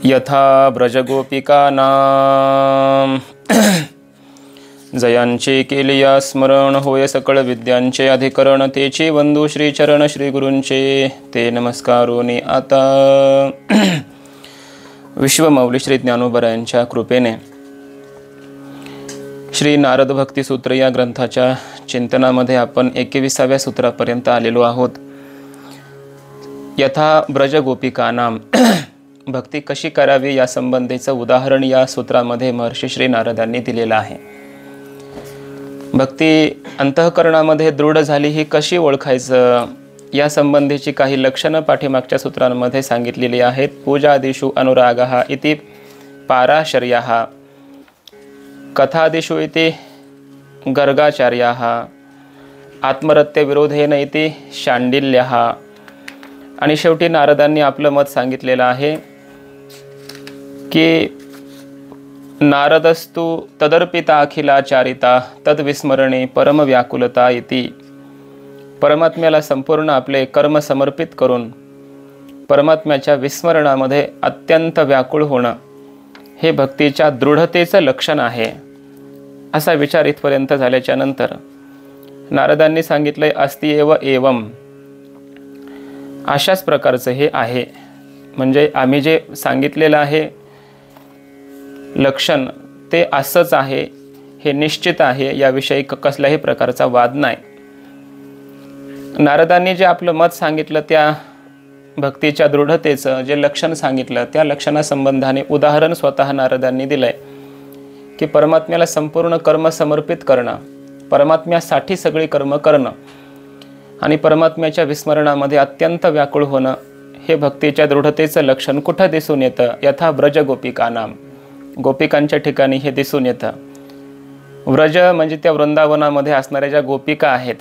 यथा ब्रजगोपिकानां जयांचे केलिया स्मरण होय सकळ विद्यांचे अधिकरण तेची वंदू श्रीचरण श्रीगुरूंचे ते नमस्कारोनी आता विश्वमौली श्री ज्ञानोबरायांच्या कृपेने श्री नारद भक्ती सूत्र या ग्रंथाच्या चिंतनामध्ये आपण 21व्या सूत्रापर्यंत आलेलो आहोत। यथा ब्रजगोपिकानां भक्ती कशी करावी या संबंधीचं उदाहरण या सूत्रामध्ये महर्षी श्री नारदांनी दिलेलं आहे। भक्ती अंतःकरणामध्ये दृढ झाली ही कशी ओळखायचं या संबंधीची काही लक्षणं पाठीमागच्या सूत्रांमध्ये सांगितलेली आहेत। पूजादिषु अनुरागः इति पाराशर्यः, कथादिषु इति गर्गाचार्याः, आत्मरत्य विरोधेन इति शांडिल्यः। आणि शेवटी नारदांनी आपलं मत सांगितलेलं आहे की नारदस्तु तदर्पिता अखिलाचारिता तद्विस्मरणे परम व्याकुलता इति। परमात्म्याला संपूर्ण आपले कर्म समर्पित करून परमात्म्याच्या विस्मरणामध्ये अत्यंत व्याकुळ होणं हे भक्तीच्या दृढतेचं लक्षण आहे, असा विचार इथपर्यंत झाल्याच्या नंतर नारदांनी सांगितले अस्ति एव एवं, अशाच प्रकारचं हे आहे। म्हणजे आम्ही जे सांगितलेलं आहे लक्षण ते असंच आहे, हे निश्चित आहे, याविषयी कसल्याही प्रकारचा वाद नाही। नारदांनी जे आपलं मत सांगितलं त्या भक्तीच्या दृढतेचं जे लक्षण सांगितलं त्या लक्षणासंबंधाने उदाहरण स्वतः नारदांनी दिलंय की परमात्म्याला संपूर्ण कर्म समर्पित करणं, परमात्म्यासाठी सगळी कर्म करणं आणि परमात्म्याच्या विस्मरणामध्ये अत्यंत व्याकुळ होणं हे भक्तीच्या दृढतेचं लक्षण कुठं दिसून येतं? यथा ब्रजगोपिकानां, गोपिकांच्या ठिकाणी हे दिसून येतं। व्रज म्हणजे त्या वृंदावनामध्ये असणाऱ्या ज्या गोपिका आहेत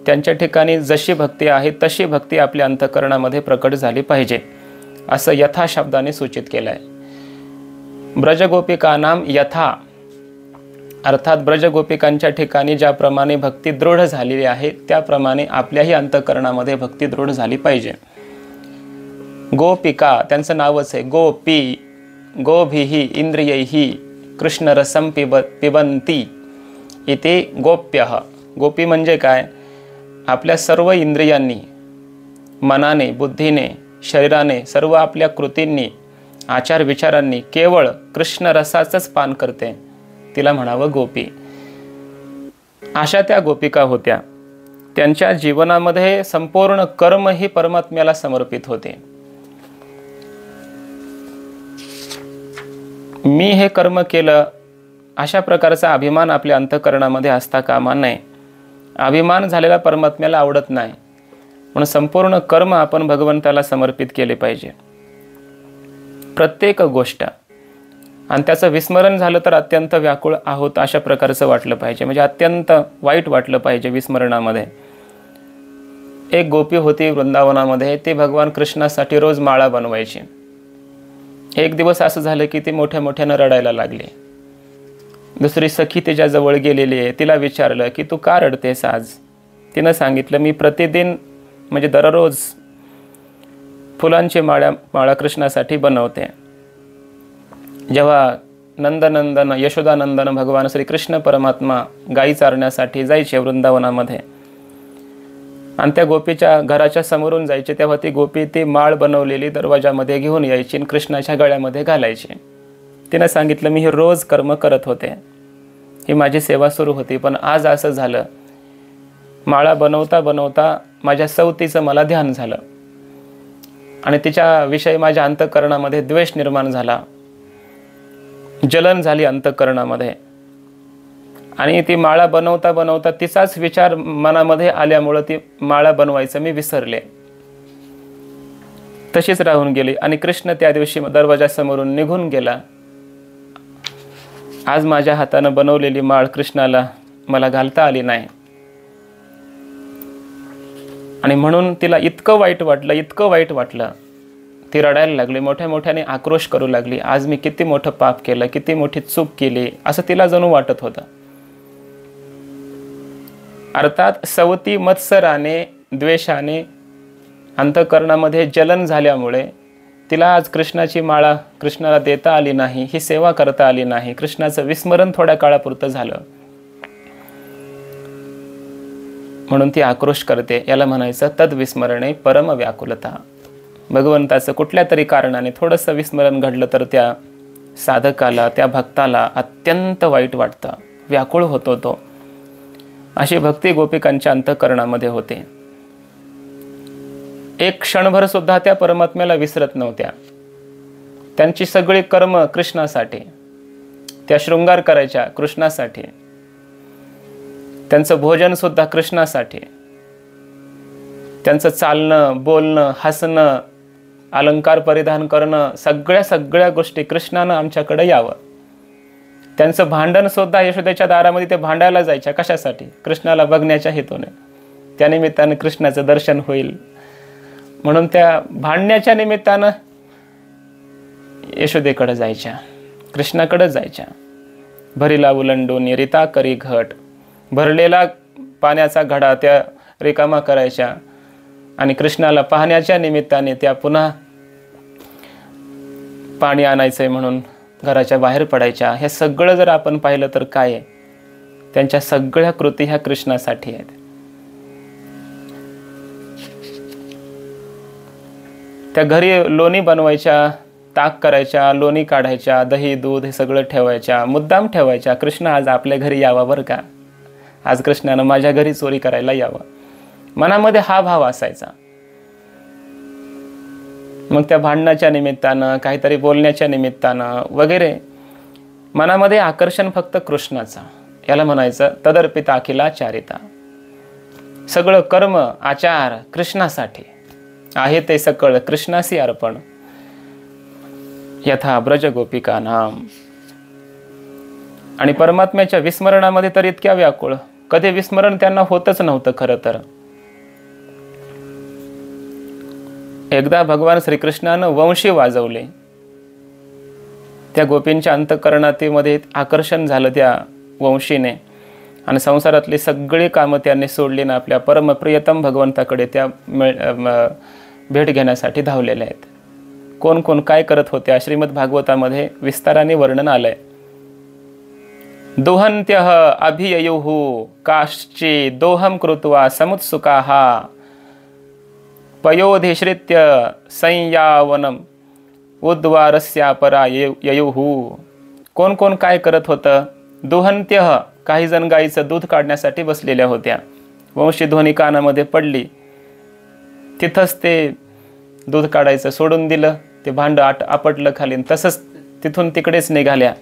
त्यांच्या ठिकाणी जशी भक्ती आहे तशी भक्ती आपल्या अंतःकरणामध्ये प्रकट झाली पाहिजे, असं यथा शब्दाने सूचित केलं आहे। ब्रजगोपिकानां यथा अर्थात ब्रजगोपिकांच्या ठिकाणी ज्याप्रमाणे भक्ती दृढ झालेली आहे त्याप्रमाणे आपल्याही अंतःकरणामध्ये भक्ती दृढ झाली पाहिजे। गोपिका त्यांचं नावच आहे, गोपी गोभिः इंद्रियैः कृष्णरसं पिबन्ति इति गोप्यः। गोपी म्हणजे काय? आपल्या सर्व इंद्रियांनी, मनाने, बुद्धीने, शरीराने, सर्व आपल्या कृतींनी, आचार विचारांनी केवळ कृष्णरसाचंच पान करते, तिला म्हणावं गोपी। अशा त्या गोपिका होत्या। त्यांच्या जीवनामध्ये संपूर्ण कर्म ही परमात्म्याला समर्पित होते। मी हे कर्म केलं अशा प्रकारचा अभिमान आपल्या अंतःकरणामध्ये असता कामा नये। अभिमान झालेला परमात्म्याला आवडत नाही, म्हणून संपूर्ण कर्म आपण भगवंताला समर्पित केले पाहिजे, प्रत्येक गोष्ट। आणि त्याचं विस्मरण झालं तर अत्यंत व्याकुळ आहोत अशा प्रकारचं वाटलं पाहिजे, म्हणजे अत्यंत वाईट वाटलं पाहिजे विस्मरणामध्ये। एक गोपी होती वृंदावनामध्ये, ती भगवान कृष्णासाठी रोज माळा बनवायची। एक दिवस असं झालं की ती मोठ्या मोठ्यानं रडायला लागली। दुसरी सखी तिच्या जवळ गेलेली आहे, तिला विचारलं की तू का रडतेस आज? तिनं सांगितलं मी प्रतिदिन म्हणजे दररोज फुलांची माळा कृष्णासाठी बनवते। जेव्हा नंदनंदन यशोदानंदन भगवान श्रीकृष्ण परमात्मा गायी चारण्यासाठी जायचे वृंदावनामध्ये आणि त्या गोपीच्या घराच्या समोरून जायचे, तेव्हा ती गोपी ती माळ बनवलेली दरवाजामध्ये घेऊन यायची आणि कृष्णाच्या गळ्यामध्ये घालायची। तिनं सांगितलं मी हे रोज कर्म करत होते, ही माझी सेवा सुरू होती, पण आज असं झालं, माळा बनवता बनवता माझ्या सवतीचं मला ध्यान झालं आणि तिच्याविषयी माझ्या अंतःकरणामध्ये द्वेष निर्माण झाला, जलन झाली अंतःकरणामध्ये। आणि ती माळा बनवता बनवता तिचाच विचार मनामध्ये आल्यामुळं ती माळा बनवायचं मी विसरले, तशीच राहून गेली आणि कृष्ण त्या दिवशी दरवाजासमोरून निघून गेला। आज माझ्या हातानं बनवलेली माळ कृष्णाला मला घालता आली नाही आणि म्हणून तिला इतकं वाईट वाटलं, ती रडायला लागली, मोठ्या मोठ्याने आक्रोश करू लागली, आज मी किती मोठं पाप केलं, किती मोठी चूक केली असं तिला जणू वाटत होतं। अर्थात सवती मत्सराने, द्वेषाने अंतःकरणामध्ये जलन झाल्यामुळे तिला आज कृष्णाची माळा कृष्णाला देता आली नाही, ही सेवा करता आली नाही, कृष्णाचं विस्मरण थोड्या काळापुरतं झालं, म्हणून ती आक्रोश करते. याला म्हणायचं तद्विस्मरणे परम व्याकुलता. भगवंताचं कुठल्या तरी कारणाने थोडंसं विस्मरण घडलं तर त्या साधकाला, त्या भक्ताला अत्यंत वाईट वाटतं, व्याकुळ होतो तो. अशी भक्ती गोपिकांच्या अंतःकरणामध्ये होते. एक क्षणभर सुद्धा त्या परमात्म्याला विसरत नव्हत्या. त्यांची सगळी कर्म कृष्णासाठी, त्या शृंगार करायच्या कृष्णासाठी, त्यांचं भोजन सुद्धा कृष्णासाठी, त्यांचं चालणं, बोलणं, हसणं, अलंकार परिधान करणं, सगळ्या गोष्टी कृष्णानं आमच्याकडे यावं. त्यांचं भांडण सुद्धा यशोदेच्या दारामध्ये ते भांडायला जायच्या. कशासाठी? कृष्णाला बघण्याच्या हेतूने. त्यानिमित्तानं कृष्णाचं दर्शन होईल म्हणून त्या भांडण्याच्या निमित्तानं यशोदेकडे जायच्या, कृष्णाकडे जायच्या. भरीला उलंडून रिता करी घट, भरलेला पाण्याचा घडा त्या रिकामा करायच्या आणि कृष्णाला पाहण्याच्या निमित्ताने त्या पुन्हा पाणी आणायचंय म्हणून घराच्या बाहेर पडायच्या. हे सगळं जर आपण पाहिलं तर काय आहे, त्यांच्या सगळ्या कृती ह्या कृष्णासाठी आहेत. त्या घरी लोणी बनवायच्या, ताक करायच्या, लोणी काढायच्या, दही दूध हे सगळं ठेवायच्या, मुद्दाम ठेवायच्या. कृष्ण आज आपल्या घरी यावा बरं का, आज कृष्णानं माझ्या घरी चोरी करायला यावं, मनामध्ये हा भाव असायचा. मग त्या भांडणाच्या निमित्तानं, काहीतरी बोलण्याच्या निमित्तानं वगैरे मनामध्ये आकर्षण फक्त कृष्णाचा. याला म्हणायचं तदर्पिता अखिलाचारिता. सगळं कर्म आचार कृष्णासाठी आहे, ते सकळ कृष्णासी अर्पण. यथा ब्रज गोपिका नाम. आणि परमात्म्याच्या विस्मरणामध्ये तर इतक्या व्याकुळ, कधी विस्मरण त्यांना होतच नव्हतं. खरं तर एकदा भगवान श्रीकृष्णानं वंशी वाजवले. त्या गोपींच्या अंतःकरणामध्ये आकर्षण झालं त्या वंशीने आणि संसारातली सगळी कामं त्यांनी सोडली ना आपल्या परमप्रियतम भगवंताकडे त्या भेट घेण्यासाठी धावलेल्या आहेत. कोण कोण काय करत होत्या श्रीमद भागवतामध्ये विस्ताराने वर्णन आलंय. दोहन्त्यः अभिययुः काश्ची दोहम कृत्वा समुत्सुकाः पयोधिश्रित्य संयावनम उद्वारस्या परा ययुः. कोण कोण काय करत होतं? दोहन्त्यः, काही जण गाईचं दूध काढण्यासाठी बसलेल्या होत्या. वंशी ध्वनी कानामध्ये पडली, तिथंच ते दूध काढायचं सोडून दिलं, ते भांड आपटलं खाली, तसंच तिथून तिकडेच निघाल्या.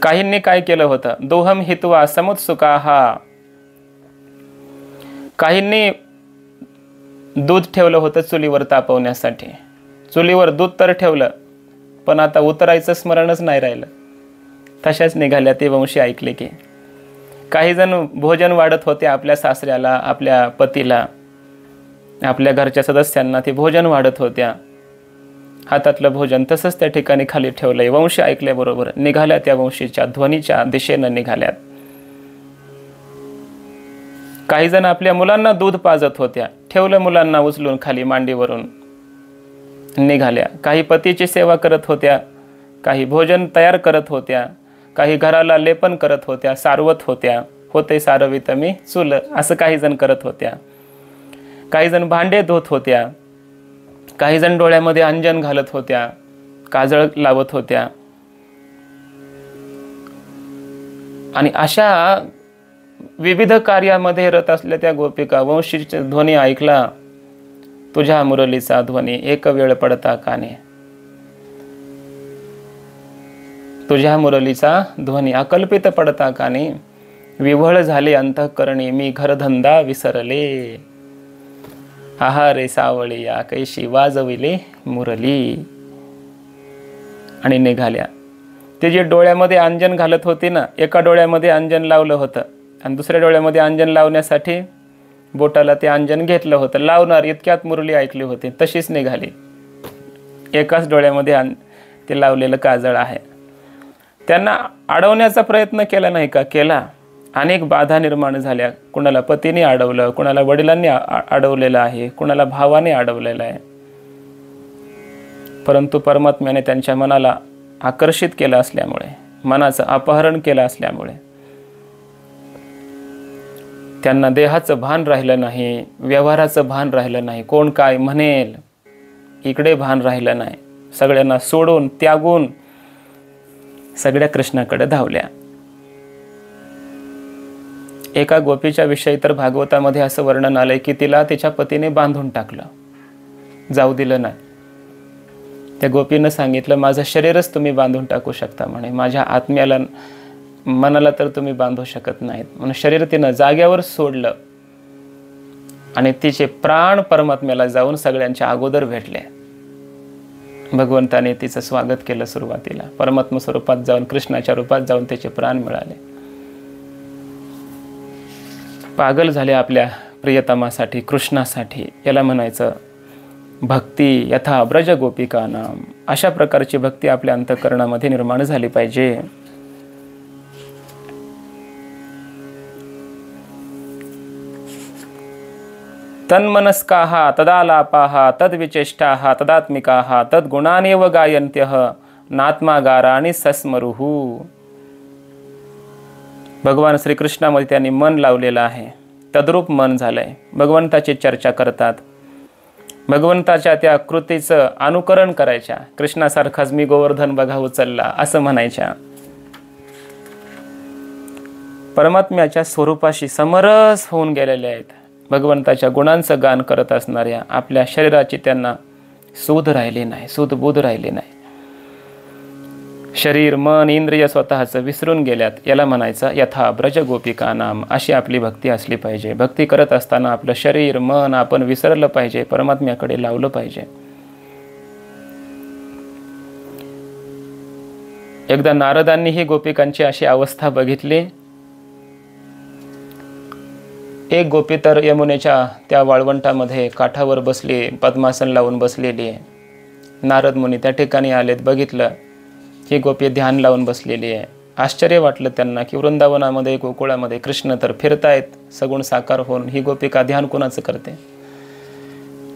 काहींनी काय केलं होतं? दोहम हित्वा समुत्सुकाः. काहींनी दूध ठेवलं होतं चुलीवर तापवण्यासाठी. चुलीवर दूध तर ठेवलं, पण आता उतरायचं स्मरणच नाही राहिलं. तशाच निघाल्या ते वंशी ऐकले की. काही जण भोजन वाढत होते आपल्या सासऱ्याला, आपल्या पतीला, आपल्या घरच्या सदस्यांना ते भोजन वाढत होत्या. हातातलं भोजन तसंच त्या ठिकाणी खाली ठेवलंय. वंशी ऐकल्याबरोबर निघाल्या, त्या वंशीच्या ध्वनीच्या दिशेनं निघाल्यात. काही जण आपल्या मुलांना दूध पाजत होत्या, ठेवलं मुलांना उचलून खाली मांडीवरून, निघाल्या. काही पतीची सेवा करत होत्या, काही भोजन तयार करत होत्या, काही घराला लेपन करत होत्या, सारवत होत्या. होते सारवित मी चूल, असं काही जण करत होत्या. काही जण भांडे धुत होत्या, काही जण डोळ्यामध्ये अंजन घालत होत्या, काजळ लावत होत्या. आणि अशा विविध कार्यामध्ये रत असल्या त्या गोपिका वंशीचा ध्वनी ऐकला. तुझ्या मुरलीचा ध्वनी एक वेळ पडता काने. तुझ्या मुरलीचा ध्वनी अकल्पित पडता काने. विव्हळ झाले अंतःकरणी मी घरधंदा विसरले. आहारे सावळी या कैशी वाजविले मुरली. आणि निघाल्या. ते जे डोळ्यामध्ये अंजन घालत होते ना, एका डोळ्यामध्ये अंजन लावलं होतं आणि दुसऱ्या डोळ्यामध्ये अंजन लावण्यासाठी बोटाला ते अंजन घेतलं होतं. लावणार इतक्यात मुरली ऐकली होती, तशीच निघाली. एकाच डोळ्यामध्ये ते लावलेलं काजळ आहे. त्यांना अडवण्याचा प्रयत्न केला नाही का? केला. अनेक बाधा निर्माण झाल्या. कुणाला पतीने अडवलं, कुणाला वडिलांनी अडवलेलं आहे, कुणाला भावाने अडवलेलं आहे. परंतु परमात्म्याने त्यांच्या मनाला आकर्षित केलं असल्यामुळे, मनाचं अपहरण केलं असल्यामुळे त्यांना देहाचं भान राहिलं नाही, व्यवहाराचं भान राहिलं नाही, कोण काय म्हणेल इकडे भान राहिलं नाही. सगळ्यांना सोडून त्यागून सगळ्या कृष्णाकडे धावल्या. एका गोपीच्या विषयी तर भागवतामध्ये असं वर्णन आलंय की तिला तिच्या पतीने बांधून टाकलं, जाऊ दिलं नाही. त्या गोपीनं सांगितलं, माझं शरीरच तुम्ही बांधून टाकू शकता म्हणे, माझ्या आत्म्याला मनाला तर तुम्ही बांधू शकत नाहीत. म्हणून शरीर तिनं जाग्यावर सोडलं आणि तिचे प्राण परमात्म्याला जाऊन सगळ्यांच्या अगोदर भेटले. भगवंताने तिचं स्वागत केलं. सुरुवातीला परमात्मा स्वरूपात जाऊन, कृष्णाच्या रूपात जाऊन त्याचे प्राण मिळाले. पागल झाले आपल्या प्रियतमासाठी, कृष्णासाठी. याला म्हणायचं भक्ती यथा ब्रज गोपिका नाम. अशा प्रकारची भक्ती आपल्या अंतःकरणामध्ये निर्माण झाली पाहिजे. तन्मनस्काः तदालापाः तद्विचेष्टाः तदात्मिकाः तद्गुणानेव गायन्त्यः नात्मागाराणि सस्मरुः. भगवान श्रीकृष्णामध्ये त्यांनी मन लावलेलं आहे, तद्रूप मन झालंय. भगवंताची चर्चा करतात, भगवंताच्या त्या कृतीचं अनुकरण करायच्या. कृष्णासारखाच मी गोवर्धन बघा उचलला असं म्हणायच्या. परमात्म्याच्या स्वरूपाशी समरस होऊन गेलेले आहेत. भगवंताच्या गुणांचं गान करत असणाऱ्या आपल्या शरीराची त्यांना सूध राहिली नाही, सूधबूध राहिली नाही. शरीर, मन, इंद्रिय स्वतःचं विसरून गेल्यात. याला म्हणायचं यथा ब्रज गोपिका नाम. अशी आपली भक्ती असली पाहिजे. भक्ती करत असताना आपलं शरीर, मन आपण विसरलं पाहिजे, परमात्म्याकडे लावलं पाहिजे. एकदा नारदांनी ही गोपिकांची अशी अवस्था बघितली. एक गोपी तर यमुनेच्या त्या वाळवंटामध्ये काठावर बसली, पद्मासन लावून बसलेली आहे. नारद मुनी त्या ठिकाणी आलेत, बघितलं ही गोपी ध्यान लावून बसलेली आहे. आश्चर्य वाटलं त्यांना की वृंदावनामध्ये, गोकुळामध्ये कृष्ण तर फिरतायत सगुण साकार होऊन, ही गोपिका ध्यान कुणाचं करते.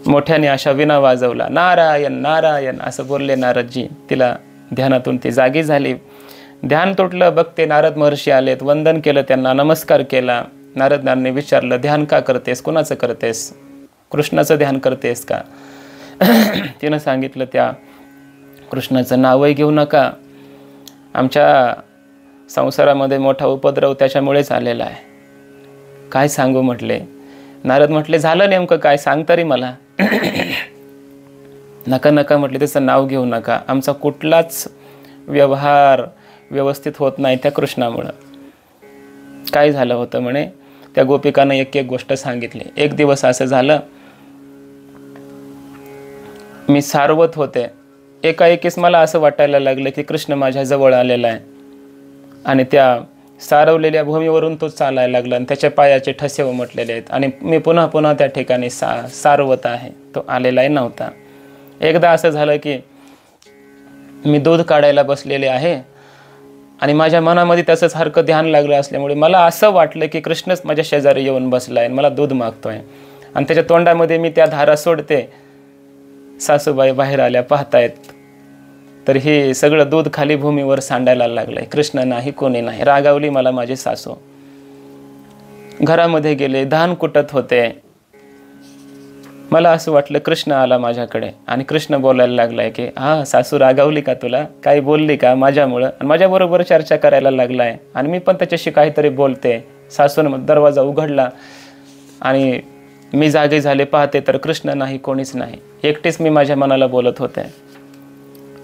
मोठ्याने अशा विना वाजवला, नारायण नारायण असं बोलले नारदजी. तिला ध्यानातून ती जागी झाली. ध्यान तुटलं, बघते नारद महर्षी आलेत, वंदन केलं त्यांना, नमस्कार केला. नारदांनी विचारलं, ध्यान का करतेस, कुणाचं करतेस, कृष्णाचं ध्यान करतेस का. तिनं सांगितलं, त्या कृष्णाचं नावही घेऊ नका, आमच्या संसारामध्ये मोठा उपद्रव त्याच्यामुळेच आलेला आहे. काय सांगू म्हटले. नारद म्हटले, झालं नेमकं काय, सांग तरी मला. नका नका म्हटले, त्याचं नाव घेऊ नका, आमचा कुठलाच व्यवहार व्यवस्थित होत नाही त्या कृष्णामुळं. काय झालं होतं म्हणे, त्या गोपिकानं एक एक गोष्ट सांगितली. एक दिवस असं झालं, मी सारवत होते. एकाएकीच मला असं वाटायला लागलं की कृष्ण माझ्या जवळ आलेला आहे आणि त्या सारवलेल्या भूमीवरून तो चालायला लागला आणि त्याच्या पायाचे ठसे उमटलेले आहेत आणि मी पुन्हा पुन्हा त्या ठिकाणी सारवत आहे. तो आलेलाही नव्हता. एकदा असं झालं की मी दूध काढायला बसलेले आहे आणि माझ्या मनामध्ये त्याचं सारखं ध्यान लागलं असल्यामुळे मला असं वाटलं की कृष्णच माझ्या शेजारी येऊन बसला आहे, मला दूध मागतोय आणि त्याच्या तोंडामध्ये मी त्या धारा सोडते. सासूबाई बाहेर आल्या, पाहतायत तर हे सगळं दूध खाली भूमीवर सांडायला लागलंय. कृष्ण नाही, कोणी नाही. रागावली मला माझी सासू. घरामध्ये गेले, धान कुटत होते. मला असं वाटलं कृष्ण आला माझ्याकडे आणि कृष्ण बोलायला लागलाय की हा सासू रागावली का तुला, काही बोलली का माझ्यामुळं, आणि माझ्याबरोबर चर्चा करायला लागलाय आणि मी पण त्याच्याशी काहीतरी बोलते. सासून दरवाजा उघडला आणि मी जागे झाले, पाहते तर कृष्ण नाही, कोणीच नाही. एकटीच मी माझ्या मनाला बोलत होते.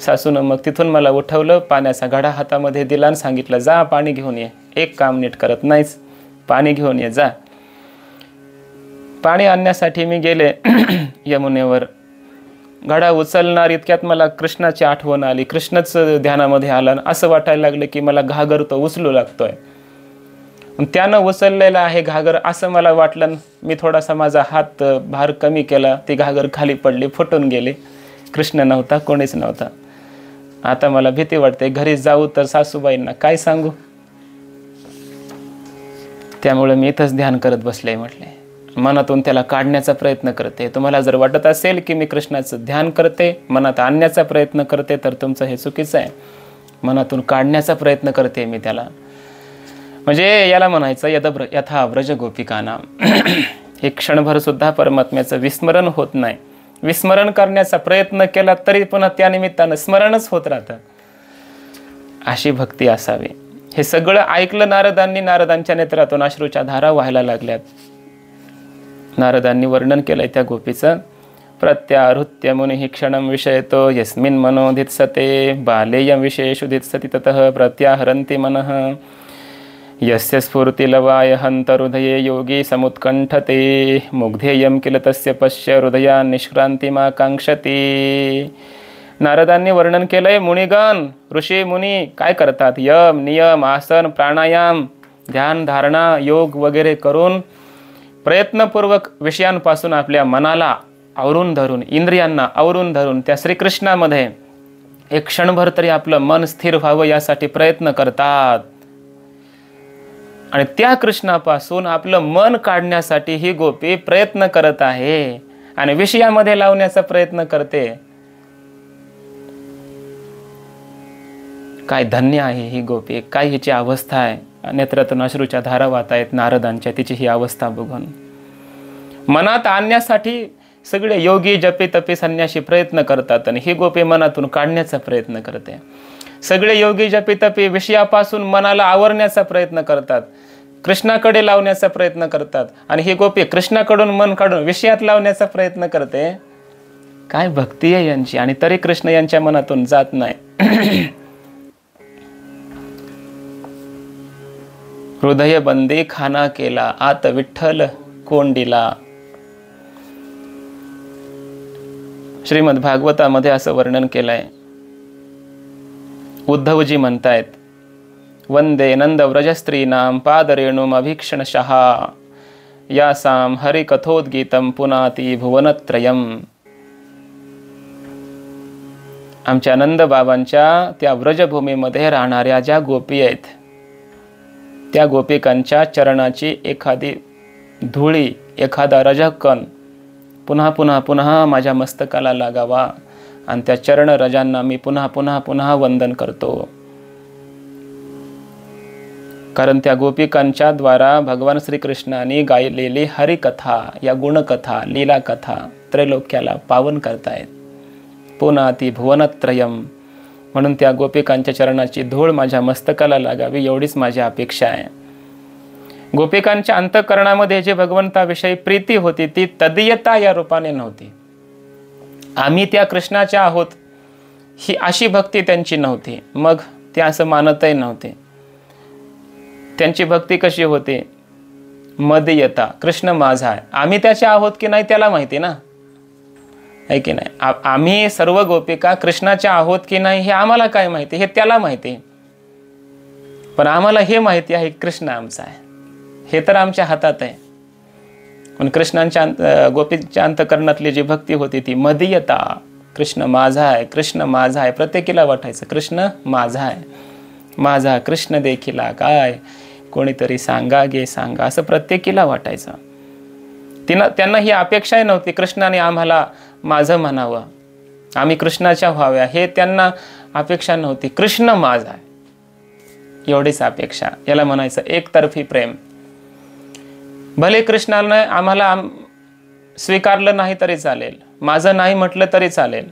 सासूनं मग तिथून मला उठवलं, पाण्याचा घडा हातामध्ये दिला आणि सांगितलं, जा पाणी घेऊन ये. एक काम नीट करत नाहीस, पाणी घेऊन ये जा. पाणी आणण्यासाठी मी गेले यमुनेवर. घडा उचलणार इतक्यात मला कृष्णाची आठवण आली. कृष्णच ध्यानामध्ये आला. असं वाटायला लागलं की मला घागर तो उचलू लागतोय. त्यानं उचललेला आहे घागर असं मला वाटलं. मी थोडासा माझा हात भार कमी केला, ती घागर खाली पडली, फुटून गेली. कृष्ण नव्हता, कोणीच नव्हता. आता मला भीती वाटते, घरी जाऊ तर सासूबाईंना काय सांगू. त्यामुळे मी इथंच ध्यान करत बसले म्हटले. मनातून त्याला काढण्याचा प्रयत्न करते. तुम्हाला जर वाटत असेल की मी कृष्णाचं ध्यान करते, मनात आणण्याचा प्रयत्न करते, तर तुमचं हे चुकीचं आहे. मनातून काढण्याचा प्रयत्न करते मी त्याला. म्हणजे याला म्हणायचं यथा व्रज गोपिकानाम. हे क्षणभर सुद्धा परमात्म्याचं विस्मरण होत नाही. विस्मरण करण्याचा प्रयत्न केला तरी पुन्हा त्या निमित्तानं स्मरणच होत राहतं. अशी भक्ती असावी. हे सगळं ऐकलं नारदांनी. नारदांच्या नेत्रातून अश्रूच्या धारा व्हायला लागल्यात. नारदांनी वर्णन केलंय त्या गोपीचं. प्रत्याहृत्य मुनिः क्षणं विषयतो यस्मिन् मनोधित्सते बालेयं विशेषु धित्सति ततः प्रत्याहरन्ति मनः यस्य स्फूर्तिलवाय हन्त हृदये योगी समुत्कण्ठते मुग्धेयं किल तस्य पश्य हृदया निष्क्रांतिमाकांक्षति. नारदांनी वर्णन केलंय. मुनिगण, ऋषी मुनी काय करतात? यम, नियम, आसन, प्राणायाम, ध्यान, धारणा, योग वगैरे करून प्रयत्नपूर्वक विषयांपासून आपल्या मनाला आवरून धरून, इंद्रियांना आवरून धरून त्या श्रीकृष्णामध्ये एक क्षणभर तरी आपलं मन स्थिर व्हावं यासाठी प्रयत्न करतात. आणि त्या कृष्णापासून आपलं मन काढण्यासाठी ही गोपी प्रयत्न करत आहे आणि विषयामध्ये लावण्याचा प्रयत्न करते. काय धन्य आहे ही गोपी, काय हिची अवस्था आहे. नेत्रातून अश्रूच्या धारा वाहत आहेत नारदांच्या तिची ही अवस्था बघून. मनात आणण्यासाठी सगळे योगी जपी तपी संन्यासी प्रयत्न करतात आणि ही गोपी मनातून काढण्याचा प्रयत्न करते. सगळे योगी जपी तपी विषयापासून मनाला आवरण्याचा प्रयत्न करतात, कृष्णाकडे लावण्याचा प्रयत्न करतात, आणि ही गोपी कृष्णाकडून मन काढून विषयात लावण्याचा प्रयत्न करते. काय भक्ती आहे यांची. आणि तरी कृष्ण यांच्या मनातून जात नाही. हृदय बंदी खाना केला आत विठ्ठल कोंडीला. श्रीमद भागवतामध्ये असं वर्णन केलंय. उद्धवजी म्हणतायत, वंदे नंद व्रजस्त्रीनाम पादरेणुम अभीक्षणशः यासाम हरिकथोद्गीतम पुनाती भुवनत्रयम. आमच्या नंद बाबांच्या त्या व्रजभूमीमध्ये राहणाऱ्या ज्या गोपी आहेत, त्या गोपिकांच्या चरणाची एखादी धुळी, एखादा रजकण पुन्हा पुन्हा पुन्हा माझ्या मस्तकाला लागावा आणि त्या चरण रजांना मी पुन्हा पुन्हा पुन्हा वंदन करतो. कारण त्या गोपिकांच्या द्वारा भगवान श्रीकृष्णाने गायलेली हरिकथा, या गुणकथा, लीला कथा त्रैलोक्याला पावन करतायत. पुनाती भुवनत्रयम. म्हणून त्या गोपिकांच्या चरणाची धूळ माझ्या मस्तकाला लागावी एवढीच माझी अपेक्षा आहे. गोपिकांच्या अंतःकरणामध्ये जे भगवंताविषयी प्रीती होती ती तदीयता या रूपाने नव्हती. आम्ही त्या कृष्णाच्या आहोत ही अशी भक्ती त्यांची नव्हती. मग ते असं मानतही नव्हते. त्यांची भक्ती कशी होती? मदीयता. कृष्ण माझा आहे, आम्ही त्याचे आहोत की नाही त्याला माहिती ना, आहे की नाही. आम्ही सर्व गोपिका कृष्णाच्या आहोत की नाही हे आम्हाला काय माहिती, हे त्याला माहिती. पण आम्हाला हे माहिती आहे कृष्ण आमचा आहे, हे तर आमच्या हातात आहे. पण कृष्णांच्या गोपीच्या अंतःकरणातली जी भक्ती होती ती मदीयता. कृष्ण माझा आहे, कृष्ण माझा आहे. प्रत्येकीला वाटायचं कृष्ण माझा आहे, माझा कृष्ण देखीला काय कोणीतरी सांगा गे सांगा, असं प्रत्येकीला वाटायचं. त्यांना ही अपेक्षाही नव्हती कृष्णाने आम्हाला माझं म्हणावं, आम्ही कृष्णाच्या व्हाव्या, हे त्यांना अपेक्षा नव्हती. कृष्ण माझा आहे एवढीच अपेक्षा. याला म्हणायचं एकतर्फी प्रेम. भले कृष्णाने आम्हाला स्वीकारलं नाही तरी चालेल, माझं नाही म्हटलं तरी चालेल,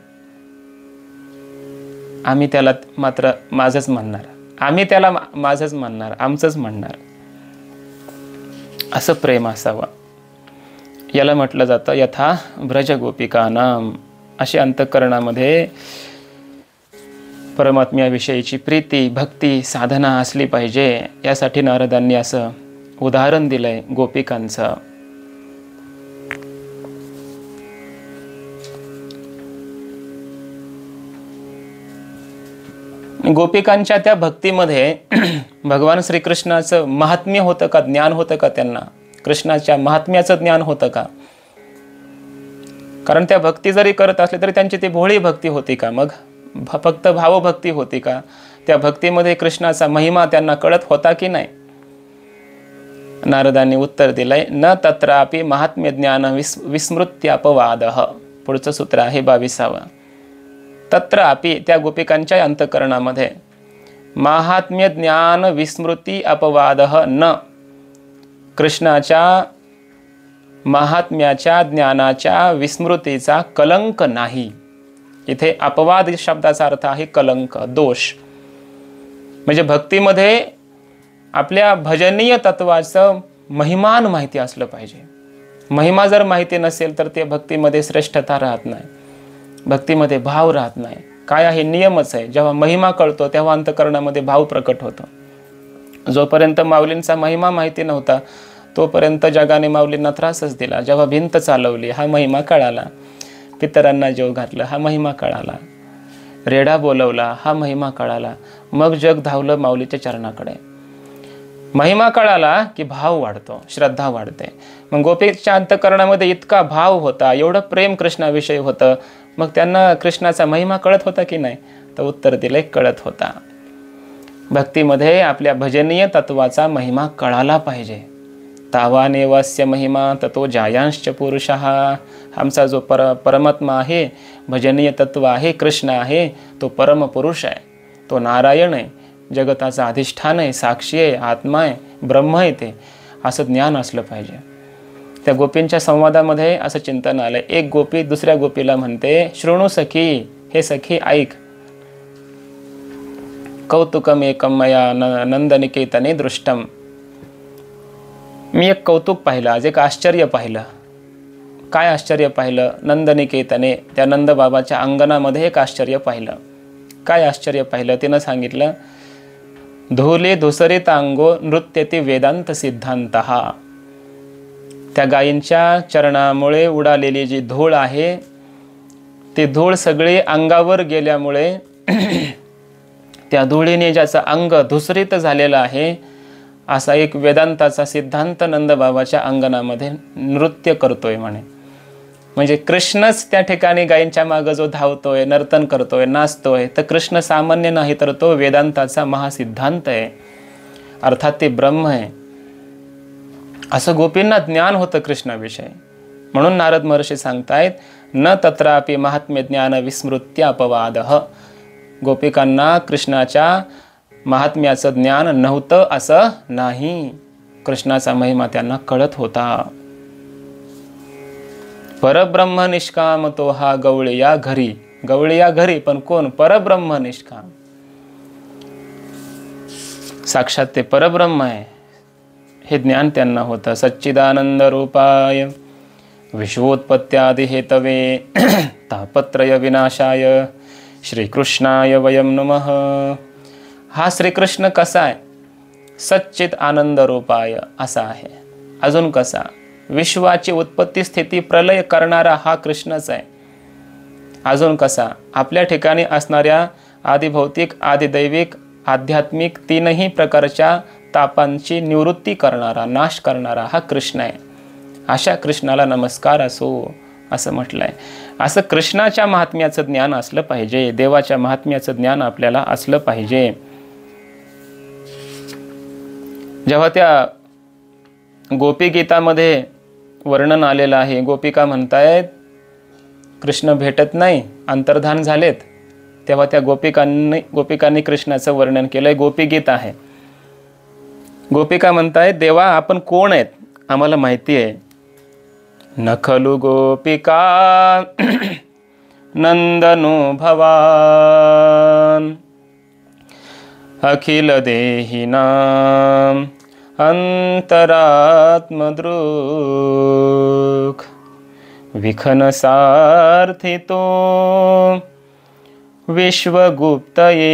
आम्ही त्याला मात्र माझंच म्हणणार, आम्ही त्याला माझंच म्हणणार, आमचंच म्हणणार, असं प्रेम असावं. याला म्हटलं जातं यथा व्रज गोपिकानाम. अशी अंतःकरणामध्ये परमात्म्याविषयीची प्रीती, भक्ती, साधना असली पाहिजे. यासाठी नारदांनी असं उदाहरण दिलंय गोपिकांचं. गोपिकांच्या त्या भक्तीमध्ये भगवान श्रीकृष्णाचं महात्म्य होतं का, ज्ञान होतं का, त्यांना कृष्णाच्या महात्म्याचं ज्ञान होतं का? कारण त्या भक्ती जरी करत असले तरी त्यांची ती भोळी भक्ती होती का? मग फक्त भावभक्ती होती का? त्या भक्तीमध्ये कृष्णाचा महिमा त्यांना कळत होता की नाही? नारदांनी उत्तर दिलंय, न तत्रापि महात्म्य ज्ञान विस्मृत्यापवादः. पुढचं सूत्र आहे 22. तत्रापि त्या गोपिकांच्या अंतःकरणामध्ये महात्म्य ज्ञान विस्मृती अपवादः न, कृष्णाच्या महात्म्याच्या ज्ञानाच्या विस्मृतीचा कलंक नाही. इथे अपवाद शब्दाचा अर्थ आहे कलंक, दोष. म्हणजे भक्तीमध्ये आपल्या भजनीय तत्वाचं महिमान माहिती असलं पाहिजे. महिमा जर माहिती नसेल तर ते भक्तीमध्ये श्रेष्ठता राहत नाही, भक्तीमध्ये भाव राहत नाही. काय आहे, नियमच आहे. जेव्हा महिमा कळतो तेव्हा अंतःकरणामध्ये भाव प्रकट होतो. जोपर्यंत माऊलींचा महिमा माहिती नव्हता तोपर्यंत जगाने माऊलींना त्रासच दिला. जेव्हा भिंत चालवली हा महिमा कळाला, पितरांना जेव घातलं हा महिमा कळाला, रेडा बोलवला हा महिमा कळाला, मग जग धावलं माऊलीच्या चरणाकडे. महिमा कळाला की भाव वाढतो, श्रद्धा वाढते. मग गोपीच्या अंतःकरणामध्ये इतका भाव होता, एवढं प्रेम कृष्णाविषयी होतं, मग त्यांना कृष्णाचा महिमा कळत होता की नाही? तर उत्तर दिले, कळत होता. भक्तीमध्ये आपल्या भजनीय तत्वाचा महिमा कळाला पाहिजे. तावानेवास्य महिमा ततो जायांश्च पुरुषः. आमचा जो परमात्मा आहे, भजनीय तत्व आहे, कृष्ण आहे, तो परमपुरुष आहे, तो नारायण आहे, जगताचा अधिष्ठान आहे, साक्षी आहे, आत्मा आहे, ब्रह्म आहे. ते असं ज्ञान असलं पाहिजे. त्या गोपींच्या संवादामध्ये असं चिंतन आलं. एक गोपी दुसऱ्या गोपीला म्हणते, शृणु सखी, हे सखी ऐक, कौतुकम एकम मया नंदनिकेतने दृष्टम. मी एक कौतुक पाहिलं, आज एक आश्चर्य पाहिलं. काय आश्चर्य पाहिलं? नंदनिकेतने, त्या नंदबाबाच्या अंगणामध्ये एक आश्चर्य पाहिलं. काय आश्चर्य पाहिलं? तिनं सांगितलं, धुले धुसरित अंगो नृत्यती वेदांत सिद्धांतः. त्या गायींच्या चरणामुळे उडालेली जी धूळ आहे, ती धूळ सगळी अंगावर गेल्यामुळे त्या धुळीने ज्याचं अंग धुसरित झालेलं आहे, असा एक वेदांताचा सिद्धांत नंदबाबाच्या अंगणामध्ये नृत्य करतोय म्हणे. म्हणजे कृष्णच त्या ठिकाणी गायींच्या मागं जो धावतोय, नर्तन करतोय, नाचतोय, तर कृष्ण सामान्य नाही, तर तो वेदांताचा महासिद्धांत आहे, अर्थात ते ब्रह्म आहे. असं गोपींना ज्ञान होतं कृष्णाविषयी. म्हणून नारद महर्षी सांगतायत, न तत्रापि महात्म्य ज्ञान विस्मृत्यापवादः. गोपिकांना कृष्णाच्या महात्म्याचं ज्ञान नव्हतं असं नाही, कृष्णाचा महिमा त्यांना कळत होता. परब्रह्म निष्काम तो हा गवळिया घरी. गवळिया घरी, पण कोण? परब्रह्म निष्काम. साक्षात ते परब्रह्म आहे, हे ज्ञान त्यांना होतं. सच्चिदानंद रूपाय विश्वोत्पत्त्यादि हेतवे तापत्रय विनाशाय श्रीकृष्णाय वयम नमः. हा श्रीकृष्ण कसा आहे? सच्चित आनंद रूपाय असा आहे. अजून कसा? विश्वाची उत्पत्ती स्थिती प्रलय करणारा हा कृष्णच आहे. अजून कसा? आपल्या ठिकाणी असणाऱ्या आदिभौतिक, आदिदैविक, आध्यात्मिक तीनही प्रकारच्या तापांची निवृत्ती करणारा, नाश करणारा हा कृष्ण आहे. अशा कृष्णाला नमस्कार असो असं म्हटलंय. असं कृष्णाच्या महात्म्याचं ज्ञान असलं पाहिजे, देवाच्या महात्म्याचं ज्ञान आपल्याला असलं पाहिजे. जेव्हा त्या गोपी गीतामध्ये वर्णन आलेलं आहे, गोपिका म्हणतायत कृष्ण भेटत नाही, अंतर्धान झालेत, तेव्हा त्या गोपिकांनी कृष्णाचं वर्णन केलंय. गोपी गीत आहे. गोपिका म्हणतायत, देवा आपण कोण आहेत आम्हाला माहिती आहे. न खलु गोपिका नंदनो भवान अखिल देहिनां अंतरात्मदृक् विखन सार्थितो विश्वगुप्तये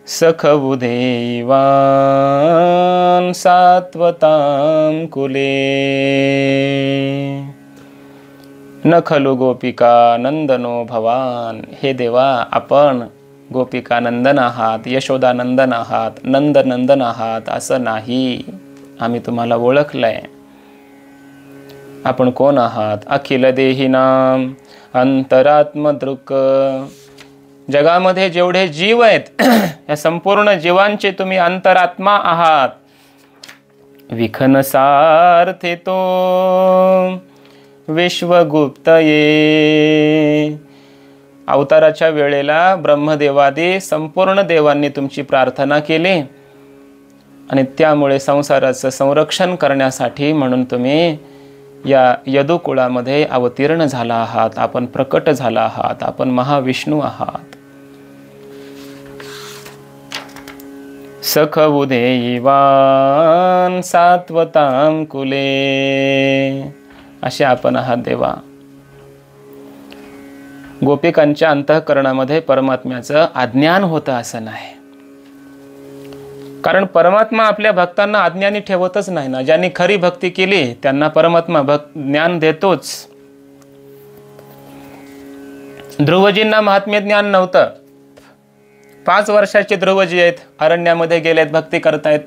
सखवुदेवान सात्वतां कुले. न खलु गोपिका नंदनो भवान. हे देवा, आपण गोपिका नंदन आहात, यशोदा नंदन आहात, नंदन आहात असं नाही. आम्ही तुम्हाला ओळखलंय. आपण कोण आहात? अखिल देहिनाम अंतरात्मदृक्. जगामध्ये जेवढे जीव आहेत या संपूर्ण जीवांचे तुम्ही अंतरात्मा आहात. विखन सारथे तो विश्वगुप्त ये. अवताराच्या वेळेला ब्रह्मदेवादी संपूर्ण देवांनी तुमची प्रार्थना केली आणि त्यामुळे संसाराचं संरक्षण करण्यासाठी म्हणून तुम्ही या यदुकुळामध्ये अवतीर्ण झाला आहात. आपण प्रकट झाला आहात. आपण महाविष्णू आहात. सख उदेयवान सात्वतां कुले, असे आपण आहात देवा. गोपिकांच्या अंतःकरणामध्ये परमात्म्याचं अज्ञान होतं असं नाही. कारण परमात्मा आपल्या भक्तांना अज्ञानी ठेवतच नाही ना. ज्यांनी खरी भक्ती केली त्यांना परमात्मा ज्ञान देतोच. ध्रुवजींना महात्म्य ज्ञान नव्हतं. 5 वर्षाचे ध्रुवजी आहेत, अरण्यामध्ये गेलेत, भक्ती करतायत,